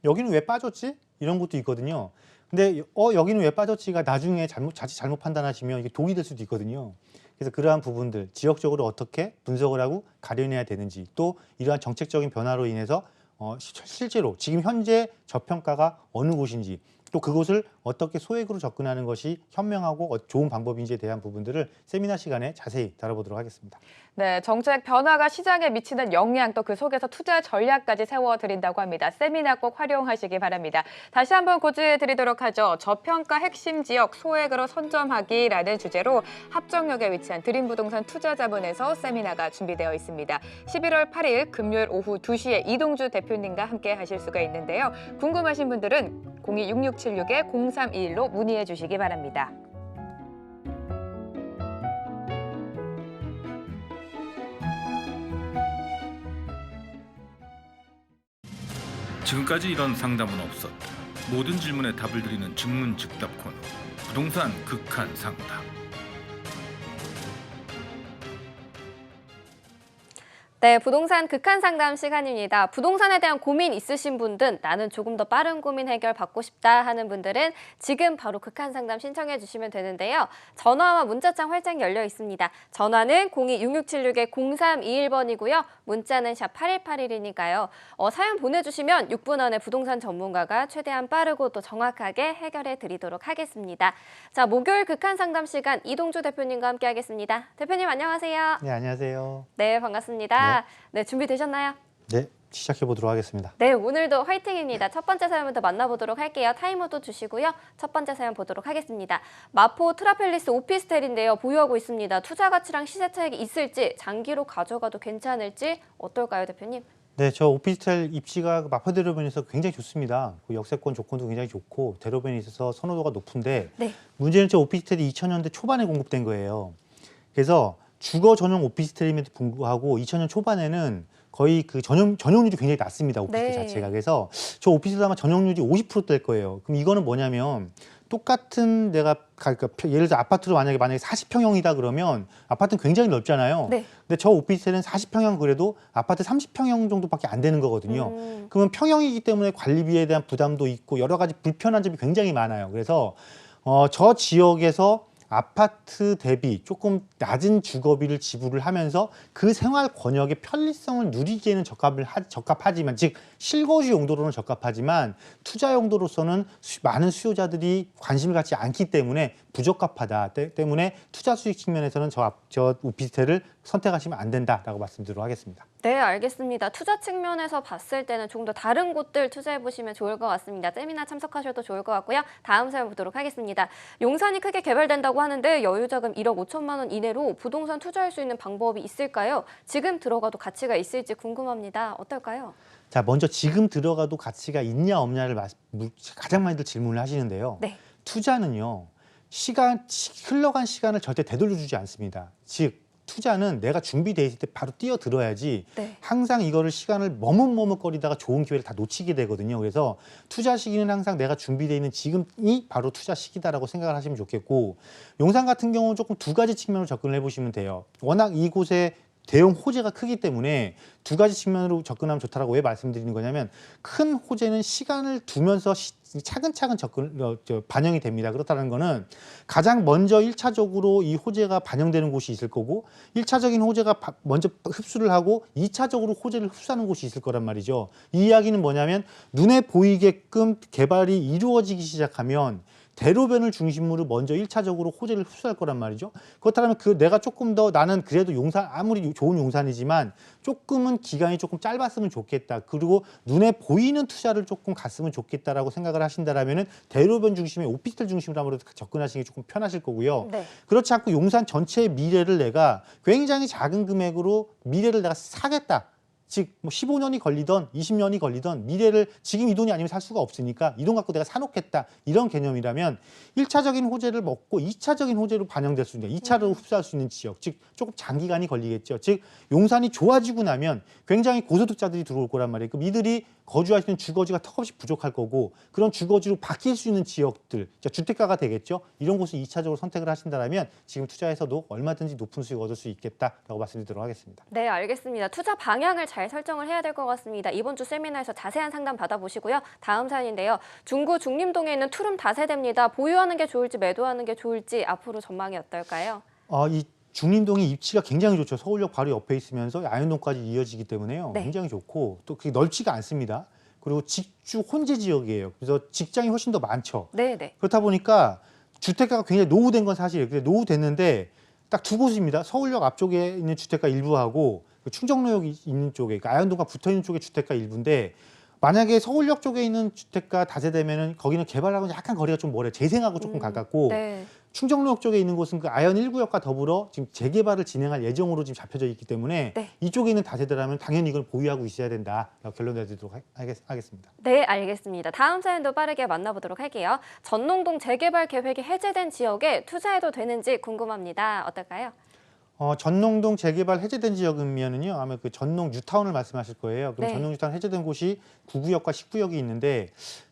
여기는 왜 빠졌지? 이런 것도 있거든요. 근데 여기는 왜 빠졌지가 나중에 자칫 잘못 판단하시면 이게 독이 될 수도 있거든요. 그래서 그러한 부분들 지역적으로 어떻게 분석을 하고 가려내야 되는지 또 이러한 정책적인 변화로 인해서 실제로 지금 현재 저평가가 어느 곳인지 또 그곳을 어떻게 소액으로 접근하는 것이 현명하고 좋은 방법인지에 대한 부분들을 세미나 시간에 자세히 다뤄보도록 하겠습니다. 네, 정책 변화가 시장에 미치는 영향 또 그 속에서 투자 전략까지 세워드린다고 합니다. 세미나 꼭 활용하시기 바랍니다. 다시 한번 고지해드리도록 하죠. 저평가 핵심 지역 소액으로 선점하기라는 주제로 합정역에 위치한 드림부동산 투자자문에서 세미나가 준비되어 있습니다. 11월 8일 금요일 오후 2시에 이동주 대표님과 함께 하실 수가 있는데요. 궁금하신 분들은 026676-0321로 문의해 주시기 바랍니다. 지금까지 이런 상담은 없었다. 모든 질문에 답을 드리는 증문즉답 코너. 부동산 극한 상담. 네, 부동산 극한 상담 시간입니다. 부동산에 대한 고민 있으신 분들, 나는 조금 더 빠른 고민 해결 받고 싶다 하는 분들은 지금 바로 극한 상담 신청해 주시면 되는데요. 전화와 문자창 활짝 열려 있습니다. 전화는 02-6676-0321번이고요. 문자는 샵 8181이니까요. 사연 보내주시면 6분 안에 부동산 전문가가 최대한 빠르고 또 정확하게 해결해 드리도록 하겠습니다. 자, 목요일 극한 상담 시간 이동주 대표님과 함께 하겠습니다. 대표님 안녕하세요. 네, 안녕하세요. 네, 반갑습니다. 네, 준비되셨나요? 네, 시작해 보도록 하겠습니다. 네, 오늘도 화이팅입니다. 첫 번째 사연부터 만나보도록 할게요. 타이머도 주시고요. 첫 번째 사연 보도록 하겠습니다. 마포 트라펠리스 오피스텔인데요. 보유하고 있습니다. 투자 가치랑 시세 차익이 있을지, 장기로 가져가도 괜찮을지 어떨까요, 대표님? 네, 저 오피스텔 입지가 마포 대로변에서 굉장히 좋습니다. 그 역세권 조건도 굉장히 좋고 대로변에 있어서 선호도가 높은데 네. 문제는 저 오피스텔이 2000년대 초반에 공급된 거예요. 그래서 주거 전용 오피스텔임에도 불구하고 2000년 초반에는 거의 그 전용률이 굉장히 낮습니다. 오피스텔 네. 자체가. 그래서 저 오피스텔 아마 전용률이 50% 될 거예요. 그럼 이거는 뭐냐면 똑같은 내가 그러니까 예를 들어 아파트로 만약에 40평형이다 그러면 아파트는 굉장히 넓잖아요. 네. 근데 저 오피스텔은 40평형 그래도 아파트 30평형 정도밖에 안 되는 거거든요. 그러면 평형이기 때문에 관리비에 대한 부담도 있고 여러 가지 불편한 점이 굉장히 많아요. 그래서 저 지역에서 아파트 대비 조금 낮은 주거비를 지불을 하면서 그 생활 권역의 편리성을 누리기에는 적합하지만 즉 실거주 용도로는 적합하지만 투자 용도로서는 많은 수요자들이 관심을 갖지 않기 때문에 부적합하다 때문에 투자 수익 측면에서는 저 오피스텔을 선택하시면 안 된다라고 말씀드리도록 하겠습니다. 네, 알겠습니다. 투자 측면에서 봤을 때는 조금 더 다른 곳들 투자해보시면 좋을 것 같습니다. 세미나 참석하셔도 좋을 것 같고요. 다음 사연 보도록 하겠습니다. 용산이 크게 개발된다고 하는데 여유자금 1억 5천만 원 이내로 부동산 투자할 수 있는 방법이 있을까요? 지금 들어가도 가치가 있을지 궁금합니다. 어떨까요? 자, 먼저 지금 들어가도 가치가 있냐 없냐를 가장 많이들 질문을 하시는데요. 네. 투자는요. 흘러간 시간을 절대 되돌려주지 않습니다. 즉 투자는 내가 준비돼 있을 때 바로 뛰어들어야지 네. 항상 이거를 시간을 머뭇머뭇거리다가 좋은 기회를 다 놓치게 되거든요. 그래서 투자 시기는 항상 내가 준비돼 있는 지금이 바로 투자 시기다라고 생각을 하시면 좋겠고 용산 같은 경우는 조금 두 가지 측면으로 접근을 해보시면 돼요. 워낙 이곳에 대형 호재가 크기 때문에 두 가지 측면으로 접근하면 좋다라고 왜 말씀드리는 거냐면 큰 호재는 시간을 두면서 차근차근 반영이 됩니다. 그렇다는 거는 가장 먼저 1차적으로 이 호재가 반영되는 곳이 있을 거고 1차적인 호재가 먼저 흡수를 하고 2차적으로 호재를 흡수하는 곳이 있을 거란 말이죠. 이 이야기는 뭐냐면 눈에 보이게끔 개발이 이루어지기 시작하면 대로변을 중심으로 먼저 1차적으로 호재를 흡수할 거란 말이죠. 그렇다면 내가 조금 더 나는 그래도 용산 아무리 좋은 용산이지만 조금은 기간이 조금 짧았으면 좋겠다. 그리고 눈에 보이는 투자를 조금 갔으면 좋겠다라고 생각을 하신다라면은 대로변 중심의 오피스텔 중심으로 아무래도 접근하시는 게 조금 편하실 거고요. 네. 그렇지 않고 용산 전체의 미래를 내가 굉장히 작은 금액으로 미래를 내가 사겠다. 즉, 뭐 15년이 걸리던 20년이 걸리던 미래를 지금 이 돈이 아니면 살 수가 없으니까 이 돈 갖고 내가 사놓겠다. 이런 개념이라면 1차적인 호재를 먹고 2차적인 호재로 반영될 수 있는 2차로 흡수할 수 있는 지역. 즉, 조금 장기간이 걸리겠죠. 즉, 용산이 좋아지고 나면 굉장히 고소득자들이 들어올 거란 말이에요. 그럼 이들이 거주할 수 있는 주거지가 턱없이 부족할 거고 그런 주거지로 바뀔 수 있는 지역들, 주택가가 되겠죠. 이런 곳을 2차적으로 선택을 하신다면 지금 투자해서도 얼마든지 높은 수익을 얻을 수 있겠다라고 말씀드리도록 하겠습니다. 네, 알겠습니다. 투자 방향을 잘 설정을 해야 될 것 같습니다. 이번 주 세미나에서 자세한 상담 받아보시고요. 다음 사연인데요. 중구 중림동에 있는 투룸 다세대입니다. 보유하는 게 좋을지 매도하는 게 좋을지 앞으로 전망이 어떨까요? 이 중림동이 입지가 굉장히 좋죠. 서울역 바로 옆에 있으면서 아현동까지 이어지기 때문에요. 네. 굉장히 좋고 또 그게 넓지가 않습니다. 그리고 직주 혼재 지역이에요. 그래서 직장이 훨씬 더 많죠. 네. 그렇다 보니까 주택가가 굉장히 노후된 건 사실이에요. 근데 노후됐는데 딱 두 곳입니다. 서울역 앞쪽에 있는 주택가 일부하고 충정로역이 있는 쪽에, 그러니까 아현동과 붙어있는 쪽의 주택가 일부인데 만약에 서울역 쪽에 있는 주택가 다세대면은 거기는 개발하고 약간 거리가 좀 멀어요. 재생하고 조금 가깝고 네. 충정로역 쪽에 있는 곳은 그 아현 1구역과 더불어 지금 재개발을 진행할 예정으로 지금 잡혀져 있기 때문에 네. 이쪽에 있는 다세대라면 당연히 이걸 보유하고 있어야 된다라고 결론 내드리도록 하겠습니다. 네, 알겠습니다. 다음 사연도 빠르게 만나보도록 할게요. 전농동 재개발 계획이 해제된 지역에 투자해도 되는지 궁금합니다. 어떨까요? 전농동 재개발 해제된 지역이면은요, 아마 그 전농 뉴타운을 말씀하실 거예요. 그럼 네. 전농 뉴타운 해제된 곳이 9구역과 10구역이 있는데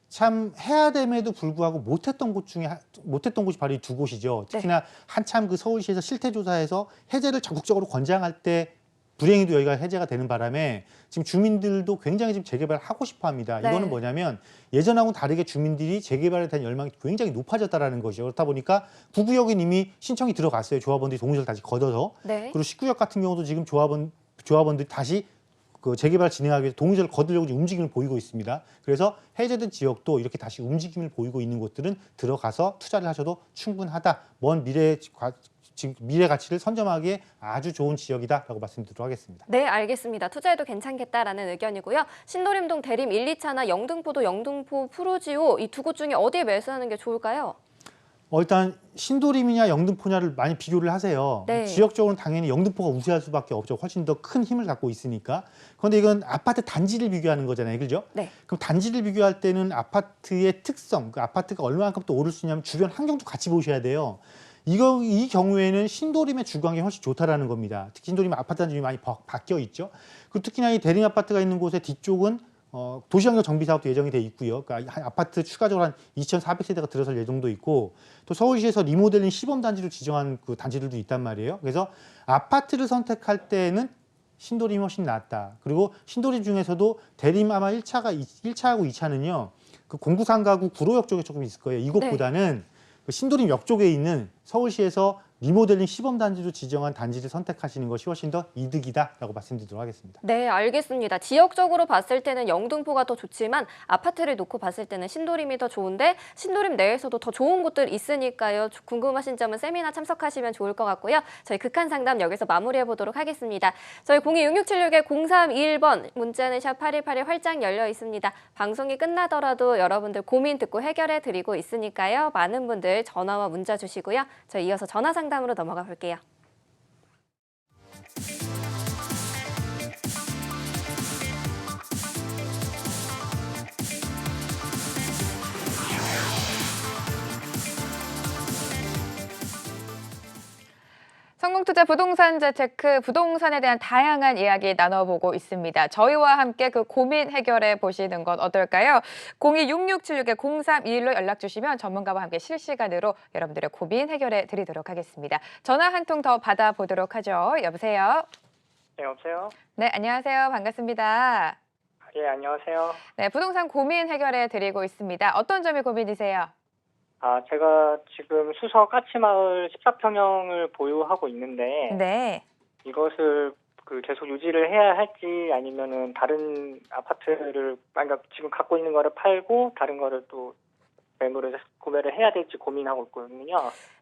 참 해야 됨에도 불구하고 못했던 곳이 바로 이 두 곳이죠. 특히나 한참 그 서울시에서 실태조사에서 해제를 적극적으로 권장할 때 불행히도 여기가 해제가 되는 바람에 지금 주민들도 굉장히 지금 재개발을 하고 싶어 합니다. 네. 이거는 뭐냐면 예전하고는 다르게 주민들이 재개발에 대한 열망이 굉장히 높아졌다라는 것이죠. 그렇다 보니까 9구역은 이미 신청이 들어갔어요. 조합원들이 동의서를 다시 걷어서. 네. 그리고 10구역 같은 경우도 지금 조합원들이 다시 그 재개발 진행하기 위해서 동의서를 거두려고 지금 움직임을 보이고 있습니다. 그래서 해제된 지역도 이렇게 다시 움직임을 보이고 있는 곳들은 들어가서 투자를 하셔도 충분하다. 먼 미래 가치를 선점하기에 아주 좋은 지역이다라고 말씀드리도록 하겠습니다. 네, 알겠습니다. 투자해도 괜찮겠다라는 의견이고요. 신도림동 대림 1, 2차나 영등포도 영등포 푸르지오 이 두 곳 중에 어디에 매수하는 게 좋을까요? 일단 신도림이냐 영등포냐를 많이 비교를 하세요. 네. 지역적으로는 당연히 영등포가 우세할 수밖에 없죠. 훨씬 더 큰 힘을 갖고 있으니까. 그런데 이건 아파트 단지를 비교하는 거잖아요. 그죠? 네. 그럼 단지를 비교할 때는 아파트의 특성, 그 아파트가 얼마만큼 또 오를 수 있냐면 주변 환경도 같이 보셔야 돼요. 이 경우에는 신도림의 주거 환경이 훨씬 좋다라는 겁니다. 특히 신도림 아파트 단지이 많이 바뀌어 있죠. 그리고 특히나 이 대림 아파트가 있는 곳의 뒤쪽은 도시환경 정비 사업도 예정이 돼 있고요. 그러니까 한 아파트 추가적으로 한 2,400세대가 들어설 예정도 있고 또 서울시에서 리모델링 시범 단지로 지정한 그 단지들도 있단 말이에요. 그래서 아파트를 선택할 때는 신도림이 훨씬 낫다. 그리고 신도림 중에서도 대림 아마 1차하고 2차는요. 그 공구상 가구 구로역 쪽에 조금 있을 거예요. 이곳보다는 그 신도림 역 쪽에 있는 서울시에서 리모델링 시범단지로 지정한 단지를 선택하시는 것이 훨씬 더 이득이다라고 말씀드리도록 하겠습니다. 네, 알겠습니다. 지역적으로 봤을 때는 영등포가 더 좋지만 아파트를 놓고 봤을 때는 신도림이 더 좋은데 신도림 내에서도 더 좋은 곳들 있으니까요. 궁금하신 점은 세미나 참석하시면 좋을 것 같고요. 저희 극한 상담 여기서 마무리해 보도록 하겠습니다. 저희 0266-0321번 문자는 샵 8181 활짝 열려 있습니다. 방송이 끝나더라도 여러분들 고민 듣고 해결해 드리고 있으니까요. 많은 분들 전화와 문자 주시고요. 저희 이어서 전화 상담으로 넘어가 볼게요. 성공투자 부동산 재테크, 부동산에 대한 다양한 이야기 나눠보고 있습니다. 저희와 함께 그 고민 해결해 보시는 건 어떨까요? 026676-0321로 연락 주시면 전문가와 함께 실시간으로 여러분들의 고민 해결해 드리도록 하겠습니다. 전화 한 통 더 받아보도록 하죠. 여보세요? 네, 여보세요? 네, 안녕하세요. 반갑습니다. 예, 안녕하세요. 네, 부동산 고민 해결해 드리고 있습니다. 어떤 점이 고민이세요? 제가 지금 수서 까치마을 14평형을 보유하고 있는데 네. 이것을 계속 유지를 해야 할지 아니면은 다른 아파트를 그러니까 지금 갖고 있는 거를 팔고 다른 거를 또 매물을 구매를 해야 될지 고민하고 있거든요.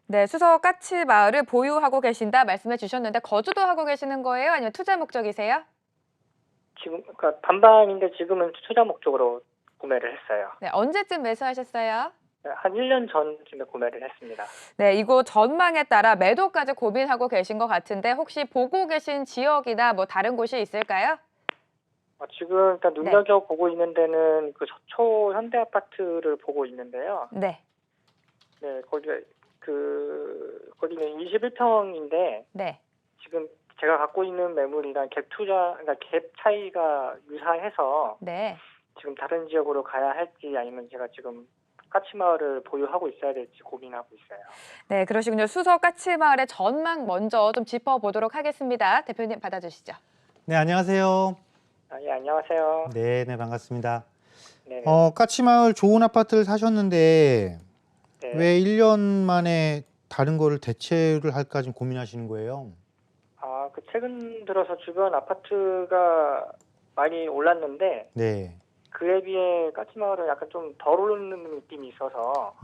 네, 수서 까치 마을을 보유하고 계신다 말씀해 주셨는데 거주도 하고 계시는 거예요? 아니면 투자 목적이세요? 지금 그러니까 반반인데 지금은 투자 목적으로 구매를 했어요. 네, 언제쯤 매수하셨어요? 한 1년 전쯤에 구매를 했습니다. 네, 이곳 전망에 따라 매도까지 고민하고 계신 것 같은데 혹시 보고 계신 지역이나 뭐 다른 곳이 있을까요? 지금 일단 눈여겨보고 있는 데는 그 서초 현대아파트를 보고 있는데요. 네. 네, 거기는 21평인데 네. 지금 제가 갖고 있는 매물이랑 그러니까 갭 차이가 유사해서 네. 지금 다른 지역으로 가야 할지 아니면 제가 지금 까치마을을 보유하고 있어야 될지 고민하고 있어요. 네, 그러시군요. 수서 까치 마을의 전망 먼저 좀 짚어보도록 하겠습니다. 대표님 받아주시죠. 네, 안녕하세요. 예, 안녕하세요. 네, 반갑습니다. 네. 까치마을 좋은 아파트를 사셨는데 네. 왜 1년 만에 다른 거를 대체를 할까 지금 고민하시는 거예요? 최근 들어서 주변 아파트가 많이 올랐는데 네. 그에 비해 까치마을은 약간 좀 덜 오르는 느낌이 있어서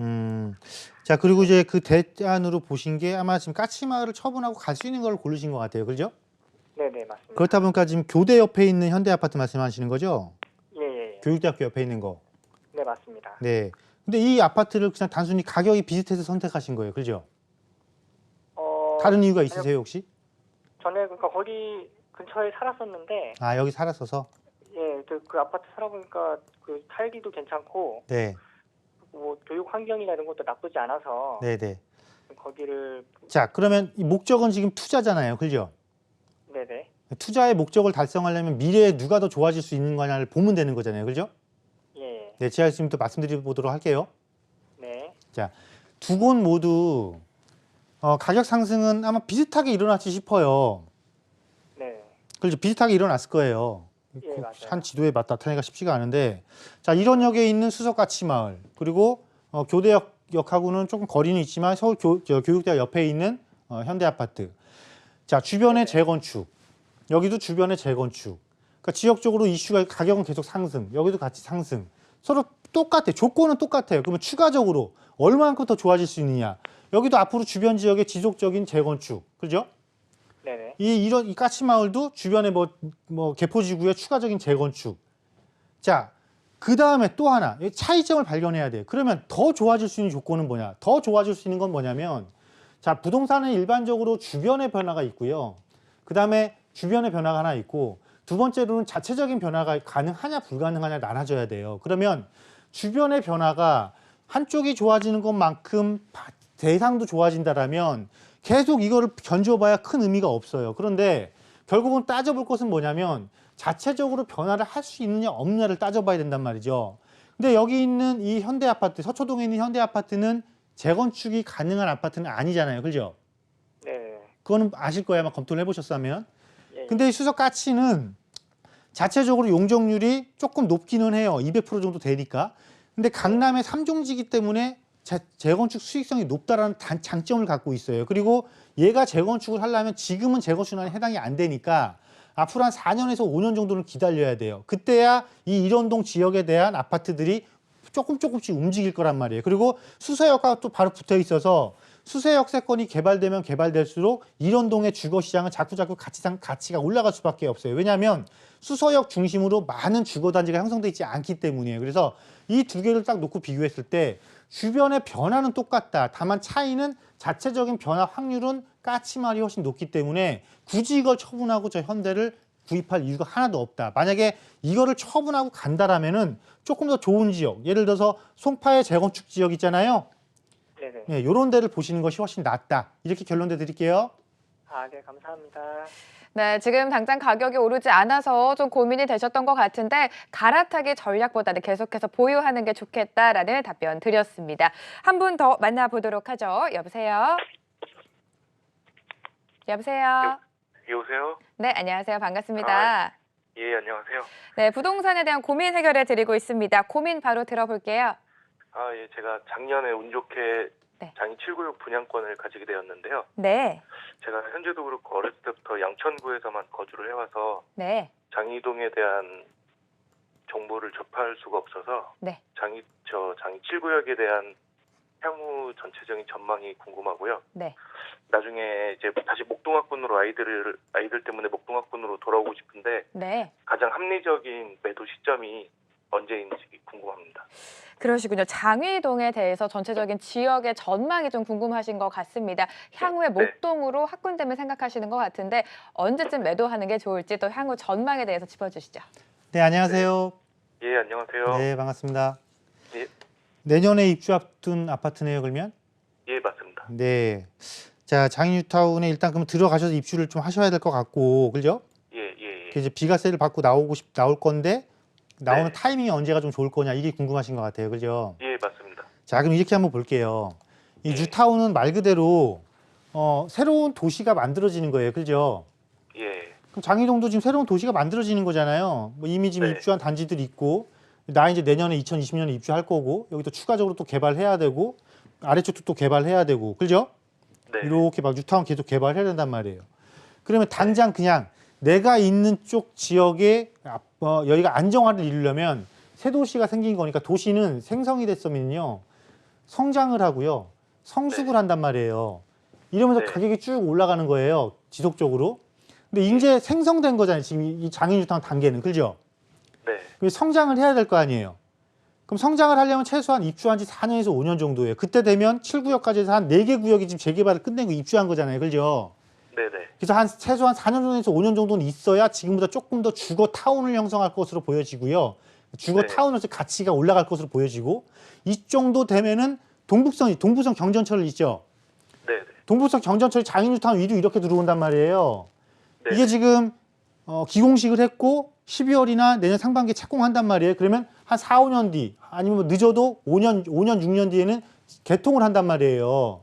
자, 그리고 이제 그 대안으로 보신 게 아마 지금 까치마을을 처분하고 갈 수 있는 걸 고르신 것 같아요. 그죠? 네네, 맞습니다. 그렇다 보니까 지금 교대 옆에 있는 현대아파트 말씀하시는 거죠? 예. 교육대학교 옆에 있는 거. 네, 맞습니다. 네. 근데 이 아파트를 그냥 단순히 가격이 비슷해서 선택하신 거예요. 그죠? 다른 이유가 있으세요, 혹시? 전에 그러니까 거기 근처에 살았었는데 여기 살았어서? 예, 그 아파트 살아보니까 살기도 괜찮고 네. 뭐 교육 환경이나 이런 것도 나쁘지 않아서 네네. 거기를 자, 그러면 이 목적은 지금 투자잖아요. 그죠? 네네. 투자의 목적을 달성하려면 미래에 누가 더 좋아질 수 있는 거냐를 보면 되는 거잖아요. 그죠? 예. 네, 제가 지금 또 말씀드려 보도록 할게요. 네. 자, 두 곳 모두 가격 상승은 아마 비슷하게 일어났지 싶어요. 네. 그렇죠. 비슷하게 일어났을 거예요. 예, 맞아요. 한 지도에 나타내기가 쉽지가 않은데, 자, 이런역에 있는 수석가치마을, 그리고 교대역하고는 조금 거리는 있지만 서울 교육대학 옆에 있는 현대아파트. 자, 주변의 재건축, 여기도 주변의 재건축. 그러니까 지역적으로 이슈가 가격은 계속 상승, 여기도 같이 상승. 서로 똑같아. 조건은 똑같아요. 그러면 추가적으로 얼마만큼 더 좋아질 수 있느냐? 여기도 앞으로 주변 지역의 지속적인 재건축, 그죠? 네네. 이 까치마을도 주변에 개포지구의 추가적인 재건축. 자, 그 다음에 또 하나 차이점을 발견해야 돼요. 그러면 더 좋아질 수 있는 조건은 뭐냐? 더 좋아질 수 있는 건 뭐냐면, 자, 부동산은 일반적으로 주변의 변화가 있고요. 그 다음에 주변의 변화가 하나 있고, 두 번째로는 자체적인 변화가 가능하냐 불가능하냐 나눠져야 돼요. 그러면 주변의 변화가 한쪽이 좋아지는 것만큼 대상도 좋아진다라면 계속 이거를 견줘봐야 큰 의미가 없어요. 그런데 결국은 따져볼 것은 뭐냐면 자체적으로 변화를 할 수 있느냐 없느냐를 따져봐야 된단 말이죠. 근데 여기 있는 이 현대아파트, 서초동에 있는 현대아파트는 재건축이 가능한 아파트는 아니잖아요. 그죠? 네. 그거는 아실 거예요. 아마 검토를 해보셨다면. 예. 근데 이 수석가치는 자체적으로 용적률이 조금 높기는 해요. 200% 정도 되니까. 근데 강남의 3종지기 때문에 재건축 수익성이 높다라는 장점을 갖고 있어요. 그리고 얘가 재건축을 하려면 지금은 재건축에 해당이 안 되니까 앞으로 한 4년에서 5년 정도는 기다려야 돼요. 그때야 이 일원동 지역에 대한 아파트들이 조금씩 움직일 거란 말이에요. 그리고 수서역과 또 바로 붙어 있어서 수서역 세권이 개발되면 개발될수록 일원동의 주거시장은 자꾸 가치가 올라갈 수밖에 없어요. 왜냐하면 수서역 중심으로 많은 주거단지가 형성되어 있지 않기 때문이에요. 그래서 이 두 개를 딱 놓고 비교했을 때 주변의 변화는 똑같다. 다만 차이는 자체적인 변화 확률은 까치마을이 훨씬 높기 때문에 굳이 이걸 처분하고 저 현대를 구입할 이유가 하나도 없다. 만약에 이거를 처분하고 간다라면은 조금 더 좋은 지역, 예를 들어서 송파의 재건축 지역 있잖아요. 네네. 네, 이런 데를 보시는 것이 훨씬 낫다. 이렇게 결론내 드릴게요. 아, 네, 감사합니다. 네, 지금 당장 가격이 오르지 않아서 좀 고민이 되셨던 것 같은데 갈아타기 전략보다는 계속해서 보유하는 게 좋겠다라는 답변 드렸습니다. 한 분 더 만나보도록 하죠. 여보세요? 여보세요? 여보세요? 네, 안녕하세요. 반갑습니다. 예, 안녕하세요. 네, 부동산에 대한 고민 해결해 드리고 있습니다. 고민 바로 들어볼게요. 예, 제가 작년에 운 좋게 네. 장이 7구역 분양권을 가지게 되었는데요. 네, 제가 현재도 그렇고 어렸을 때부터 양천구에서만 거주를 해와서 네, 장이동에 대한 정보를 접할 수가 없어서 네. 장이 7구역에 대한 향후 전체적인 전망이 궁금하고요. 네. 나중에 이제 다시 목동학군으로 아이들 때문에 목동학군으로 돌아오고 싶은데 네. 가장 합리적인 매도 시점이 언제인지 궁금합니다. 그러시군요. 장위동에 대해서 전체적인 지역의 전망이 좀 궁금하신 것 같습니다. 향후에 목동으로 확군됨을 생각하시는 것 같은데 언제쯤 매도하는 게 좋을지 또 향후 전망에 대해서 짚어주시죠. 네, 안녕하세요. 예, 안녕하세요. 네, 반갑습니다. 예. 내년에 입주 앞둔 아파트네요, 그러면? 예, 맞습니다. 네. 자, 장유타운에 일단 그럼 들어가셔서 입주를 좀 하셔야 될 것 같고, 그죠? 예. 이제 비과세를 받고 나올 건데 나오는 네. 타이밍이 언제가 좀 좋을 거냐 이게 궁금하신 것 같아요, 그죠? 예, 맞습니다. 자, 그럼 이렇게 한번 볼게요. 이 네. 뉴타운은 말 그대로 새로운 도시가 만들어지는 거예요, 그죠? 예. 그럼 장이동도 지금 새로운 도시가 만들어지는 거잖아요. 뭐 이미 지금 네. 입주한 단지들이 있고, 나 이제 내년에 2020년에 입주할 거고, 여기도 추가적으로 또 개발해야 되고, 아래쪽도 또 개발해야 되고, 그죠? 네. 이렇게 막 뉴타운 계속 개발해야 된단 말이에요. 그러면 당장 그냥 내가 있는 쪽 지역에 여기가 안정화를 이루려면 새 도시가 생긴 거니까 도시는 생성이 됐으면요 성장을 하고요 성숙을 한단 말이에요. 이러면서 네. 가격이 쭉 올라가는 거예요, 지속적으로. 근데 이제 생성된 거잖아요, 지금 이 장인뉴타운 단계는, 그죠? 네. 그럼 성장을 해야 될 거 아니에요. 그럼 성장을 하려면 최소한 입주한 지 4년에서 5년 정도예요. 그때 되면 7구역까지 해서 한 4개 구역이 지금 재개발을 끝내고 입주한 거잖아요, 그죠? 네네. 그래서 최소한 4년 전에서 5년 정도는 있어야 지금보다 조금 더 주거 타운을 형성할 것으로 보여지고요. 주거 네. 타운으로서 가치가 올라갈 것으로 보여지고, 이 정도 되면은 동부선 경전철을 있죠. 네, 네. 동부석 정전철이 장인뉴타운 위로 이렇게 들어온단 말이에요. 네. 이게 지금 기공식을 했고 12월이나 내년 상반기에 착공한단 말이에요. 그러면 한 4, 5년 뒤 아니면 뭐 늦어도 5년, 6년 뒤에는 개통을 한단 말이에요.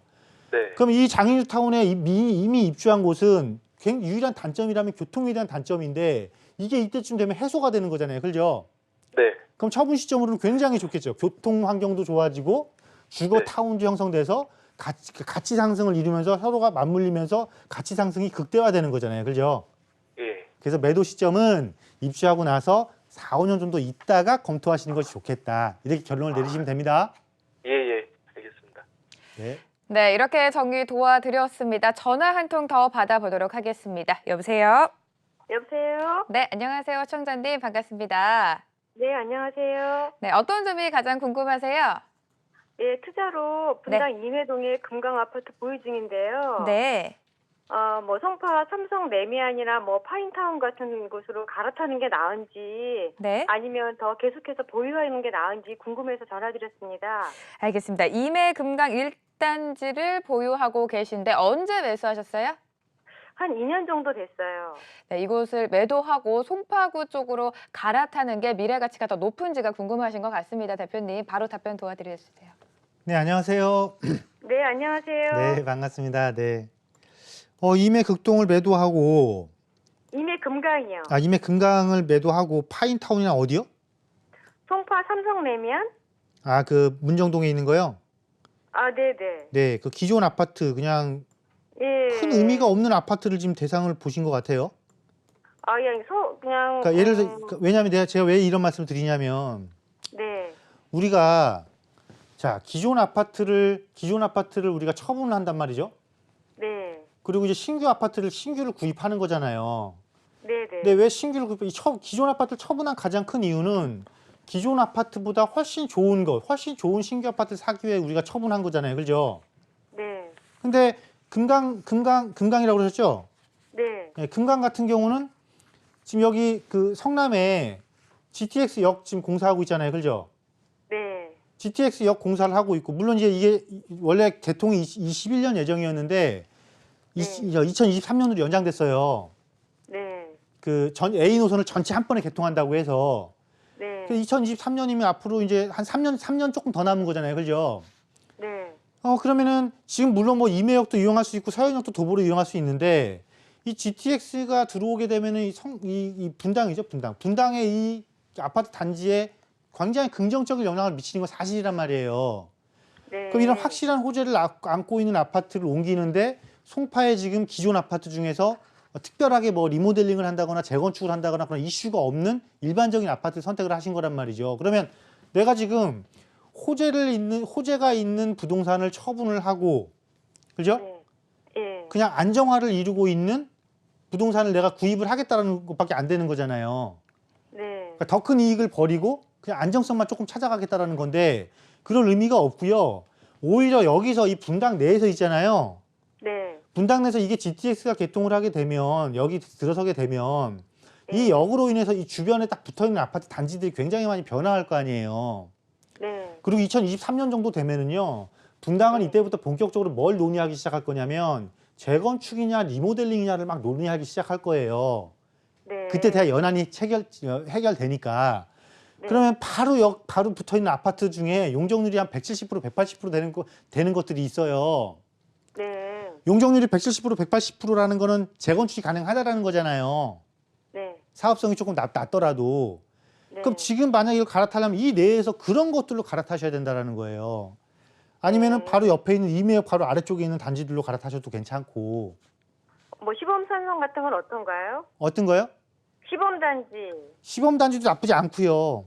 네. 그럼 이 장인뉴타운에 이미 입주한 곳은 굉장히 유일한 단점이라면 교통에 대한 단점인데 이게 이때쯤 되면 해소가 되는 거잖아요. 그죠? 네. 그럼 처분 시점으로는 굉장히 좋겠죠. 교통 환경도 좋아지고 주거 네. 타운도 형성돼서 가치 상승을 이루면서 서로가 맞물리면서 가치 상승이 극대화되는 거잖아요. 그죠? 예. 그래서 매도 시점은 입주하고 나서 4, 5년 정도 있다가 검토하시는 것이 좋겠다. 이렇게 결론을 내리시면 됩니다. 예, 예. 알겠습니다. 네. 네, 이렇게 정리 도와드렸습니다. 전화 한 통 더 받아보도록 하겠습니다. 여보세요? 여보세요? 네, 안녕하세요. 청자님 반갑습니다. 네, 안녕하세요. 네, 어떤 점이 가장 궁금하세요? 예, 투자로 분당 임해동의 금강 아파트 보유 중인데요. 네. 뭐 성파 삼성 레미안이나 뭐 파인타운 같은 곳으로 갈아타는 게 나은지 네. 아니면 더 계속해서 보유하는 게 나은지 궁금해서 전화드렸습니다. 알겠습니다. 임해 금강 1단지를 보유하고 계신데 언제 매수하셨어요? 한 2년 정도 됐어요. 네, 이곳을 매도하고 송파구 쪽으로 갈아타는 게 미래 가치가 더 높은지가 궁금하신 것 같습니다. 대표님, 바로 답변 도와드려주세요. 네, 안녕하세요. 네, 안녕하세요. 네, 반갑습니다. 네. 임해 극동을 매도하고 임해 금강이요. 임해 금강을 매도하고 파인타운이나 어디요? 송파 삼성 레미안? 그 문정동에 있는 거요? 네네. 네, 그 기존 아파트 그냥 예. 큰 의미가 없는 아파트를 지금 대상을 보신 것 같아요. 그냥 그러니까 예를 들어 왜냐하면 제가 왜 이런 말씀을 드리냐면 네. 우리가 자 기존 아파트를 우리가 처분을 한단 말이죠. 네. 그리고 이제 신규를 구입하는 거잖아요. 네네. 근데 왜 기존 아파트를 처분한 가장 큰 이유는 기존 아파트보다 훨씬 좋은 신규 아파트를 사기 위해 우리가 처분한 거잖아요. 그죠? 네. 근데 금강이라고 그러셨죠? 네. 네, 금강 같은 경우는 지금 여기 그 성남에 GTX역 지금 공사하고 있잖아요. 그죠? 네. GTX역 공사를 하고 있고 물론 이제 이게 원래 개통이 21년 예정이었는데 2023년으로 연장됐어요. 네. 그 A 노선을 전체 한 번에 개통한다고 해서 네. 2023년이면 앞으로 이제 한 3년 조금 더 남은 거잖아요. 그죠? 네. 그러면은 지금 물론 뭐 임해역도 이용할 수 있고 서현역도 도보로 이용할 수 있는데 이 GTX가 들어오게 되면은 이 분당이죠, 분당의 이 아파트 단지에 굉장히 긍정적인 영향을 미치는 건 사실이란 말이에요. 네. 그럼 이런 확실한 호재를 안고 있는 아파트를 옮기는데 송파의 지금 기존 아파트 중에서 특별하게 뭐 리모델링을 한다거나 재건축을 한다거나 그런 이슈가 없는 일반적인 아파트 선택을 하신 거란 말이죠. 그러면 내가 지금 호재가 있는 부동산을 처분을 하고, 그죠? 네. 예. 그냥 안정화를 이루고 있는 부동산을 내가 구입을 하겠다는 것밖에 안 되는 거잖아요. 네. 그러니까 더 큰 이익을 버리고 그냥 안정성만 조금 찾아가겠다라는 건데 그런 의미가 없고요. 오히려 여기서 이 분당 내에서 있잖아요. 네. 분당 내에서 이게 GTX가 개통을 하게 되면 여기 들어서게 되면 이 역으로 인해서 이 주변에 딱 붙어있는 아파트 단지들이 굉장히 많이 변화할 거 아니에요. 네. 그리고 2023년 정도 되면은요. 분당은 이때부터 본격적으로 뭘 논의하기 시작할 거냐면 재건축이냐 리모델링이냐를 막 논의하기 시작할 거예요. 네. 그때 대한 연한이 해결되니까. 네. 그러면 바로 붙어 있는 아파트 중에 용적률이 한 170%, 180% 되는 것들이 있어요. 네. 용적률이 170%, 180%라는 거는 재건축이 가능하다라는 거잖아요. 네. 사업성이 조금 낮더라도. 네. 그럼 지금 만약에 이걸 갈아타려면 이 내에서 그런 것들로 갈아타셔야 된다라는 거예요. 아니면은 바로 옆에 있는 임해역 바로 아래쪽에 있는 단지들로 갈아타셔도 괜찮고. 뭐 시범산성 같은 건 어떤가요? 어떤 거요? 시범단지. 시범단지도 나쁘지 않고요.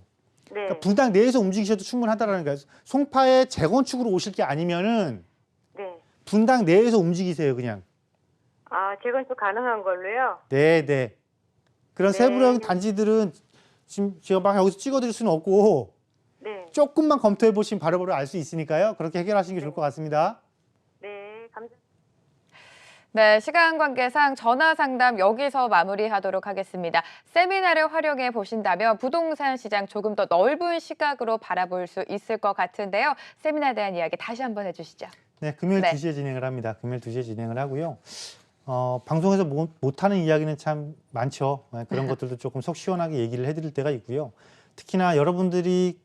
네. 그러니까 분당 내에서 움직이셔도 충분하다라는 거예요. 송파에 재건축으로 오실 게 아니면은 네. 분당 내에서 움직이세요, 그냥. 재건축 가능한 걸로요? 네. 그런 네. 세부적인 단지들은 지금 제가 막 여기서 찍어드릴 수는 없고 네. 조금만 검토해 보시면 바로바로 알 수 있으니까요. 그렇게 해결하시는 게 좋을 것 같습니다. 네. 감사합니다. 네, 시간 관계상 전화 상담 여기서 마무리하도록 하겠습니다. 세미나를 활용해 보신다면 부동산 시장 조금 더 넓은 시각으로 바라볼 수 있을 것 같은데요. 세미나에 대한 이야기 다시 한번 해주시죠. 네, 금요일 네. 2시에 진행을 합니다. 금요일 2시에 진행을 하고요. 방송에서 못하는 이야기는 참 많죠. 네, 그런 것들도 조금 속 시원하게 얘기를 해드릴 때가 있고요. 특히나 여러분들이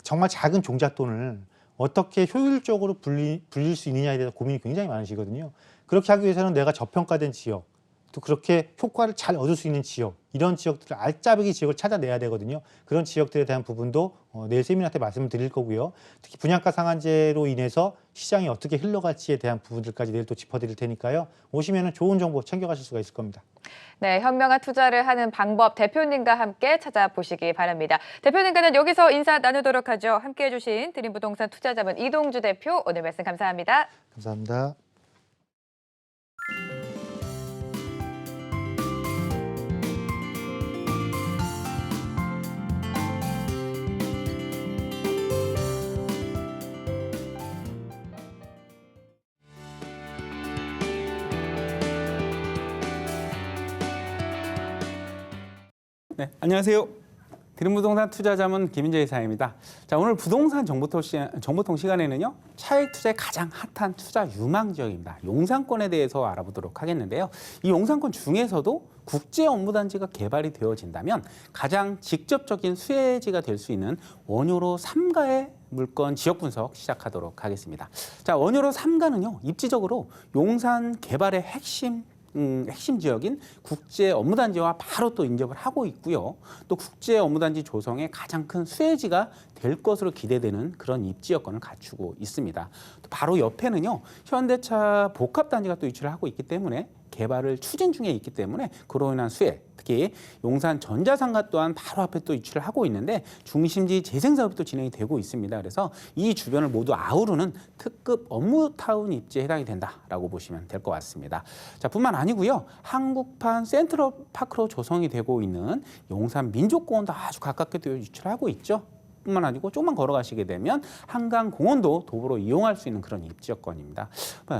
정말 작은 종잣돈을 어떻게 효율적으로 불릴 수 있느냐에 대해서 고민이 굉장히 많으시거든요. 그렇게 하기 위해서는 내가 저평가된 지역, 또 그렇게 효과를 잘 얻을 수 있는 지역, 이런 지역들을 알짜배기 지역을 찾아내야 되거든요. 그런 지역들에 대한 부분도 내일 세미나 때 말씀을 드릴 거고요. 특히 분양가 상한제로 인해서 시장이 어떻게 흘러갈지에 대한 부분들까지 내일 또 짚어드릴 테니까요. 오시면 좋은 정보 챙겨가실 수가 있을 겁니다. 네, 현명한 투자를 하는 방법 대표님과 함께 찾아보시기 바랍니다. 대표님과는 여기서 인사 나누도록 하죠. 함께해 주신 드림부동산 투자자문 이동주 대표, 오늘 말씀 감사합니다. 감사합니다. 네, 안녕하세요. 드림부동산 투자자문 김인재 이사입니다. 자, 오늘 부동산 정보통 시간에는요, 차익 투자의 가장 핫한 투자 유망 지역입니다. 용산권에 대해서 알아보도록 하겠는데요. 이 용산권 중에서도 국제 업무단지가 개발이 되어진다면 가장 직접적인 수혜지가 될 수 있는 원효로 3가의 물건 지역 분석 시작하도록 하겠습니다. 자, 원효로 3가는요, 입지적으로 용산 개발의 핵심 지역인 국제 업무단지와 바로 또 인접을 하고 있고요. 또 국제 업무단지 조성의 가장 큰 수혜지가 될 것으로 기대되는 그런 입지 여건을 갖추고 있습니다. 또 바로 옆에는요, 현대차 복합단지가 또 위치를 하고 있기 때문에 개발을 추진 중에 있기 때문에 그로 인한 수혜, 특히 용산 전자상가 또한 바로 앞에 또 위치를 하고 있는데 중심지 재생 사업이 또 진행이 되고 있습니다. 그래서 이 주변을 모두 아우르는 특급 업무타운 입지에 해당이 된다라고 보시면 될 것 같습니다. 자, 뿐만 아니고요, 한국판 센트럴파크로 조성이 되고 있는 용산 민족공원도 아주 가깝게 또 위치를 하고 있죠. 뿐만 아니고 조금만 걸어가시게 되면 한강공원도 도보로 이용할 수 있는 그런 입지 여건입니다.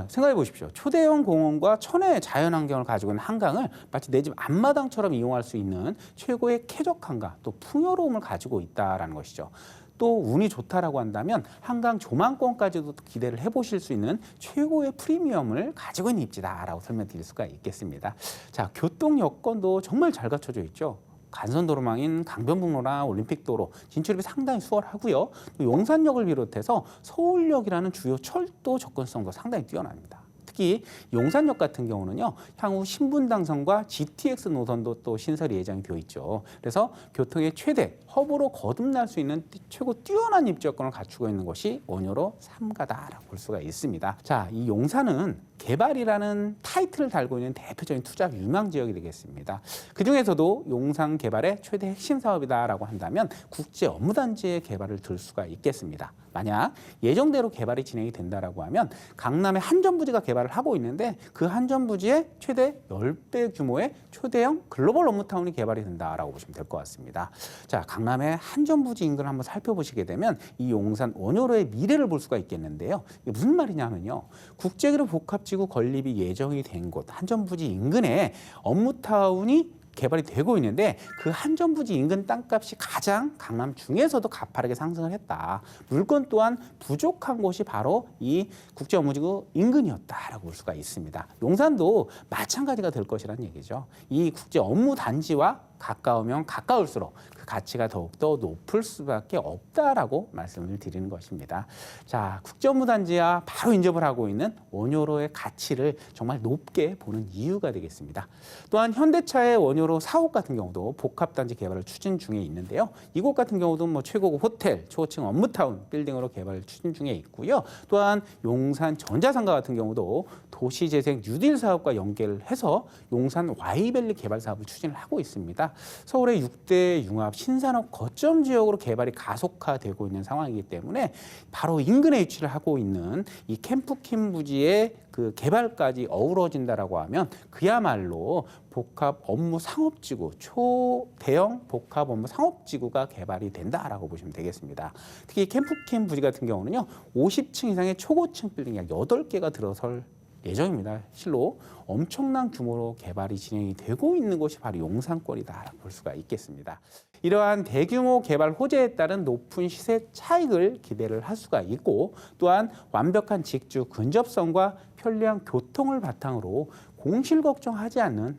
생각해 보십시오. 초대형 공원과 천혜의 자연환경을 가지고 있는 한강을 마치 내 집 앞마당처럼 이용할 수 있는 최고의 쾌적함과 또 풍요로움을 가지고 있다는 것이죠. 또 운이 좋다라고 한다면 한강 조망권까지도 기대를 해보실 수 있는 최고의 프리미엄을 가지고 있는 입지다라고 설명드릴 수가 있겠습니다. 자, 교통 여건도 정말 잘 갖춰져 있죠. 간선도로망인 강변북로나 올림픽도로 진출입이 상당히 수월하고요. 또 용산역을 비롯해서 서울역이라는 주요 철도 접근성도 상당히 뛰어납니다. 특히 용산역 같은 경우는요, 향후 신분당선과 GTX 노선도 또 신설이 예정이 되어 있죠. 그래서 교통의 최대 허브로 거듭날 수 있는 최고 뛰어난 입지 여건을 갖추고 있는 것이 원효로 3가다라고 볼 수가 있습니다. 자, 이 용산은 개발이라는 타이틀을 달고 있는 대표적인 투자 유망 지역이 되겠습니다. 그중에서도 용산 개발의 최대 핵심 사업이다라고 한다면 국제 업무단지의 개발을 들 수가 있겠습니다. 만약 예정대로 개발이 진행이 된다라고 하면 강남의 한전부지가 개발을 하고 있는데 그 한전부지의 최대 10배 규모의 초대형 글로벌 업무타운이 개발이 된다라고 보시면 될 것 같습니다. 자, 강남의 한전부지 인근을 한번 살펴보시게 되면 이 용산 원효로의 미래를 볼 수가 있겠는데요. 이게 무슨 말이냐면요, 국제기록 복합지구 건립이 예정이 된 곳 한전부지 인근에 업무타운이 개발이 되고 있는데 그 한전부지 인근 땅값이 가장 강남 중에서도 가파르게 상승을 했다. 물건 또한 부족한 곳이 바로 이 국제업무지구 인근이었다라고 볼 수가 있습니다. 용산도 마찬가지가 될 것이라는 얘기죠. 이 국제업무단지와 가까우면 가까울수록 그 가치가 더욱더 높을 수밖에 없다라고 말씀을 드리는 것입니다. 자, 국제업무단지와 바로 인접을 하고 있는 원효로의 가치를 정말 높게 보는 이유가 되겠습니다. 또한 현대차의 원효로 4호 같은 경우도 복합단지 개발을 추진 중에 있는데요. 이곳 같은 경우도 뭐 최고급 호텔, 초호층 업무타운 빌딩으로 개발 추진 중에 있고요. 또한 용산 전자상가 같은 경우도 도시재생 뉴딜 사업과 연계를 해서 용산 Y밸리 개발 사업을 추진을 하고 있습니다. 서울의 6대 융합 신산업 거점 지역으로 개발이 가속화되고 있는 상황이기 때문에 바로 인근에 위치를 하고 있는 이 캠프킴 부지의 그 개발까지 어우러진다라고 하면 그야말로 복합 업무 상업지구, 초대형 복합 업무 상업지구가 개발이 된다라고 보시면 되겠습니다. 특히 캠프킴 부지 같은 경우는요, 50층 이상의 초고층 빌딩이 약 8개가 들어설 예정입니다. 실로 엄청난 규모로 개발이 진행이 되고 있는 곳이 바로 용산권이다라고 볼 수가 있겠습니다. 이러한 대규모 개발 호재에 따른 높은 시세 차익을 기대를 할 수가 있고 또한 완벽한 직주 근접성과 편리한 교통을 바탕으로 공실 걱정하지 않는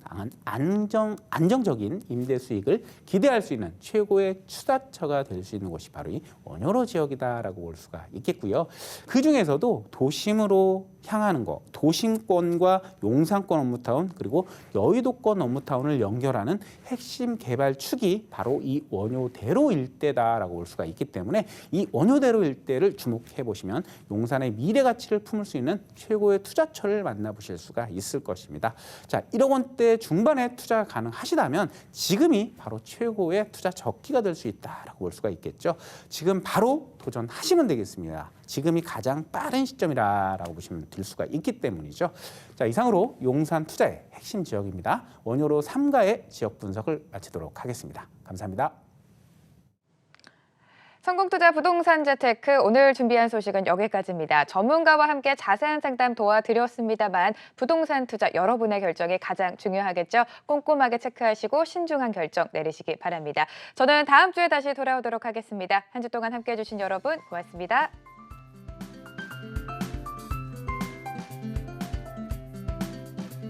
안정적인 임대 수익을 기대할 수 있는 최고의 투자처가 될 수 있는 곳이 바로 이 원효로 지역이다라고 볼 수가 있겠고요. 그 중에서도 도심으로 향하는 것, 도심권과 용산권 업무타운 그리고 여의도권 업무타운을 연결하는 핵심 개발 축이 바로 이 원효대로 일대다라고 볼 수가 있기 때문에 이 원효대로 일대를 주목해 보시면 용산의 미래 가치를 품을 수 있는 최고의 투자처를 만나보실 수가 있을 것입니다. 자, 1억 원대 중반에 투자 가능하시다면 지금이 바로 최고의 투자 적기가 될 수 있다라고 볼 수가 있겠죠. 지금 바로 도전하시면 되겠습니다. 지금이 가장 빠른 시점이라고 보시면 될 수가 있기 때문이죠. 자, 이상으로 용산 투자의 핵심 지역입니다. 원효로 3가의 지역 분석을 마치도록 하겠습니다. 감사합니다. 성공투자 부동산 재테크 오늘 준비한 소식은 여기까지입니다. 전문가와 함께 자세한 상담 도와드렸습니다만 부동산 투자 여러분의 결정이 가장 중요하겠죠. 꼼꼼하게 체크하시고 신중한 결정 내리시기 바랍니다. 저는 다음 주에 다시 돌아오도록 하겠습니다. 한 주 동안 함께해 주신 여러분 고맙습니다.